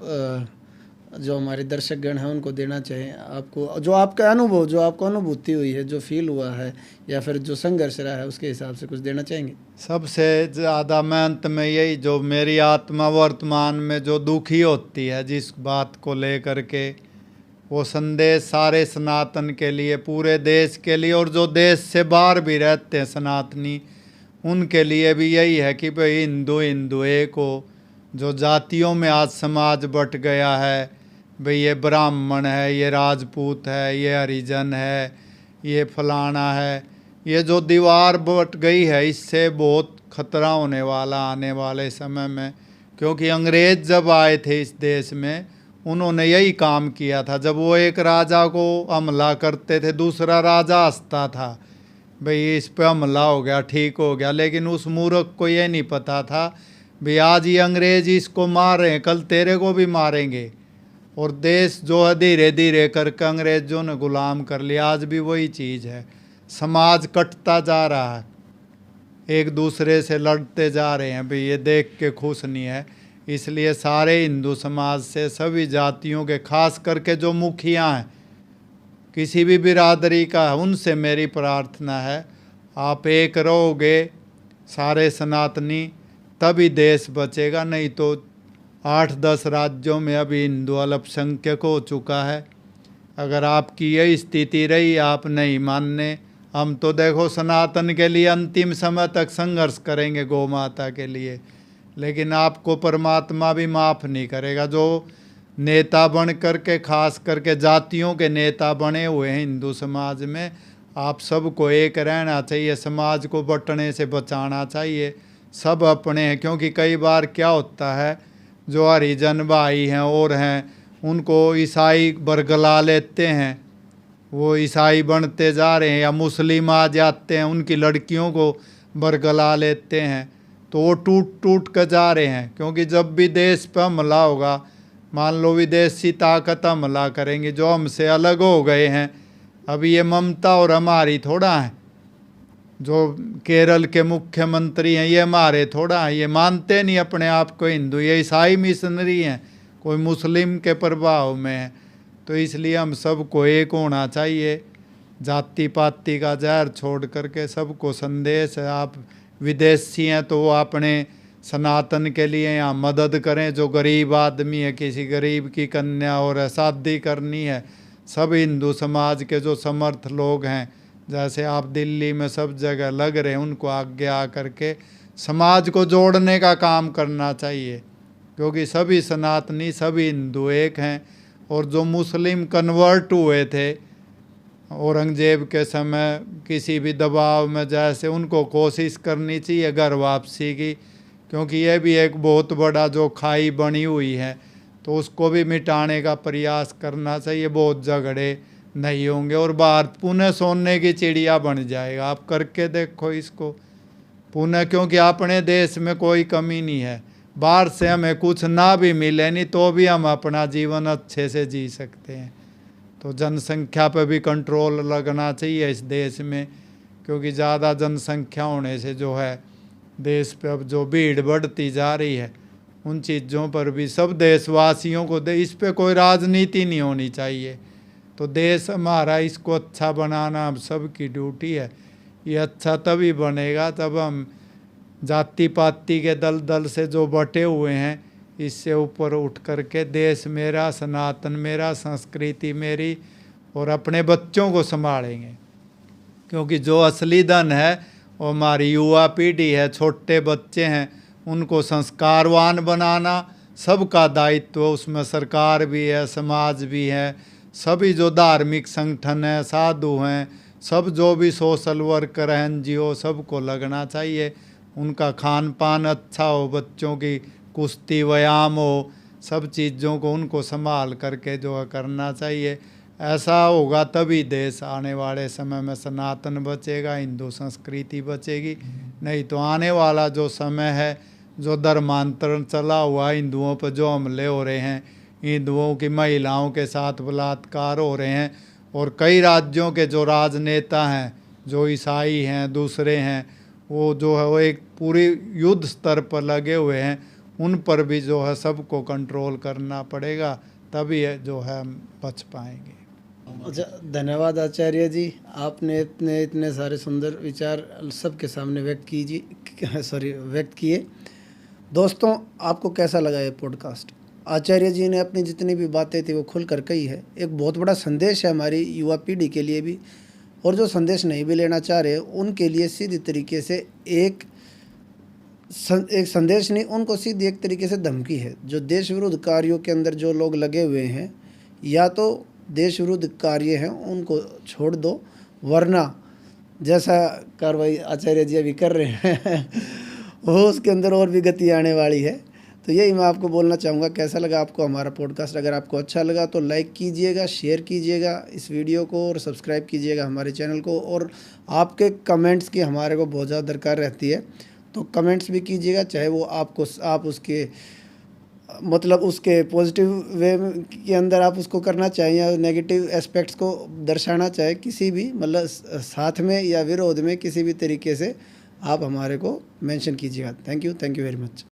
जो हमारे दर्शकगण हैं उनको देना चाहें, आपको जो आपका अनुभव, जो आपको अनुभूति हुई है, जो फील हुआ है या फिर जो संघर्ष रहा है, उसके हिसाब से कुछ देना चाहेंगे? सबसे ज़्यादा मैं अंत में यही, जो मेरी आत्मा वर्तमान में जो दुखी होती है जिस बात को लेकर के, वो संदेश सारे सनातन के लिए, पूरे देश के लिए, और जो देश से बाहर भी रहते हैं सनातनी, उनके लिए भी यही है कि भाई हिंदू हिंदू एक हो। जो जातियों में आज समाज बट गया है, भाई ये ब्राह्मण है, ये राजपूत है, ये हरिजन है, ये फलाना है, ये जो दीवार बट गई है, इससे बहुत खतरा होने वाला आने वाले समय में। क्योंकि अंग्रेज जब आए थे इस देश में, उन्होंने यही काम किया था। जब वो एक राजा को हमला करते थे, दूसरा राजा हंसता था, भाई इस पे हमला हो गया, ठीक हो गया। लेकिन उस मूर्ख को ये नहीं पता था भाई आज ये अंग्रेज इसको मार रहे हैं, कल तेरे को भी मारेंगे। और देश जो है धीरे धीरे करके अंग्रेजों ने गुलाम कर लिया। आज भी वही चीज़ है, समाज कटता जा रहा है, एक दूसरे से लड़ते जा रहे हैं, भाई ये देख के खुश नहीं है। इसलिए सारे हिंदू समाज से, सभी जातियों के, खास करके जो मुखिया हैं किसी भी बिरादरी का, उनसे मेरी प्रार्थना है, आप एक रहोगे सारे सनातनी, तभी देश बचेगा। नहीं तो 8-10 राज्यों में अभी हिंदू अल्पसंख्यक हो चुका है। अगर आपकी यही स्थिति रही, आप नहीं मानने, हम तो देखो सनातन के लिए अंतिम समय तक संघर्ष करेंगे, गौ माता के लिए, लेकिन आपको परमात्मा भी माफ़ नहीं करेगा। जो नेता बन करके, खास करके जातियों के नेता बने हुए हैं हिंदू समाज में, आप सबको एक रहना चाहिए, समाज को बंटने से बचाना चाहिए। सब अपने हैं, क्योंकि कई बार क्या होता है, जो हरिजन भाई हैं और हैं, उनको ईसाई बरगला लेते हैं, वो ईसाई बनते जा रहे हैं, या मुस्लिम आ जाते हैं, उनकी लड़कियों को बरगला लेते हैं, तो वो टूट टूट कर जा रहे हैं। क्योंकि जब भी देश पर हमला होगा, मान लो विदेशी ताकत हमला करेंगे, जो हमसे अलग हो गए हैं, अभी ये ममता और हमारी थोड़ा है, जो केरल के मुख्यमंत्री हैं ये हमारे थोड़ा हैं, ये मानते नहीं अपने आप को हिंदू, ये ईसाई मिशनरी हैं, कोई मुस्लिम के प्रभाव में है। तो इसलिए हम सबको एक होना चाहिए, जाति पाति का जहर छोड़ करके। सबको संदेश है, आप विदेशी हैं तो वो अपने सनातन के लिए यहाँ मदद करें। जो गरीब आदमी है, किसी गरीब की कन्या और शादी करनी है, सब हिंदू समाज के जो समर्थ लोग हैं, जैसे आप दिल्ली में सब जगह लग रहे हैं, उनको आगे आकर के समाज को जोड़ने का काम करना चाहिए। क्योंकि सभी सनातनी, सभी हिंदू एक हैं। और जो मुस्लिम कन्वर्ट हुए थे औरंगजेब के समय किसी भी दबाव में, जैसे उनको कोशिश करनी चाहिए घर वापसी की, क्योंकि ये भी एक बहुत बड़ा जो खाई बनी हुई है, तो उसको भी मिटाने का प्रयास करना चाहिए। बहुत झगड़े नहीं होंगे और भारत पुनः सोने की चिड़िया बन जाएगा। आप करके देखो इसको पुनः, क्योंकि अपने देश में कोई कमी नहीं है। बाहर से हमें कुछ ना भी मिले नहीं तो भी हम अपना जीवन अच्छे से जी सकते हैं। तो जनसंख्या पर भी कंट्रोल लगना चाहिए इस देश में, क्योंकि ज़्यादा जनसंख्या होने से जो है देश पे अब जो भीड़ बढ़ती जा रही है, उन चीज़ों पर भी सब देशवासियों को इस पे कोई राजनीति नहीं होनी चाहिए। तो देश हमारा, इसको अच्छा बनाना हम सब की ड्यूटी है। ये अच्छा तभी बनेगा तब हम जाति पाति के दल दल से जो बटे हुए हैं, इससे ऊपर उठ करके देश मेरा, सनातन मेरा, संस्कृति मेरी और अपने बच्चों को संभालेंगे। क्योंकि जो असली धन है वो हमारी युवा पीढ़ी है, छोटे बच्चे हैं, उनको संस्कारवान बनाना सबका दायित्व। उसमें सरकार भी है, समाज भी है, सभी जो धार्मिक संगठन है, साधु हैं, सब जो भी सोशल वर्कर हैं, NGO, सबको लगना चाहिए। उनका खान पान अच्छा हो, बच्चों की कुश्ती व्यायाम हो, सब चीज़ों को उनको संभाल करके जो है करना चाहिए। ऐसा होगा तभी देश आने वाले समय में सनातन बचेगा, हिंदू संस्कृति बचेगी। नहीं तो आने वाला जो समय है, जो धर्मांतरण चला हुआ, हिंदुओं पर जो हमले हो रहे हैं, हिंदुओं की महिलाओं के साथ बलात्कार हो रहे हैं, और कई राज्यों के जो राजनेता हैं, जो ईसाई हैं, दूसरे हैं, वो जो है वो एक पूरी युद्ध स्तर पर लगे हुए हैं। उन पर भी जो है सबको कंट्रोल करना पड़ेगा, तभी जो है हम बच पाएंगे। अच्छा, धन्यवाद आचार्य जी, आपने इतने सारे सुंदर विचार सबके सामने व्यक्त किए। दोस्तों, आपको कैसा लगा ये पॉडकास्ट? आचार्य जी ने अपनी जितनी भी बातें थी वो खुल कर कही है। एक बहुत बड़ा संदेश है हमारी युवा पीढ़ी के लिए भी, और जो संदेश नहीं भी लेना चाह रहे उनके लिए सीधी तरीके से एक संदेश नहीं, उनको सीधी एक तरीके से धमकी है। जो देश विरुद्ध कार्यों के अंदर जो लोग लगे हुए हैं, या तो देश विरुद्ध कार्य हैं उनको छोड़ दो, वरना जैसा कार्रवाई आचार्य जी अभी कर रहे हैं वो उसके अंदर और भी गति आने वाली है। तो यही मैं आपको बोलना चाहूँगा। कैसा लगा आपको हमारा पॉडकास्ट? अगर आपको अच्छा लगा तो लाइक कीजिएगा, शेयर कीजिएगा इस वीडियो को, और सब्सक्राइब कीजिएगा हमारे चैनल को। और आपके कमेंट्स की हमारे को बहुत ज़्यादा दरकार रहती है, तो कमेंट्स भी कीजिएगा, चाहे वो आप उसके मतलब उसके पॉजिटिव वे के अंदर आप उसको करना चाहें, या नेगेटिव एस्पेक्ट्स को दर्शाना चाहे, किसी भी मतलब साथ में या विरोध में, किसी भी तरीके से आप हमारे को मेंशन कीजिएगा। Thank you very much.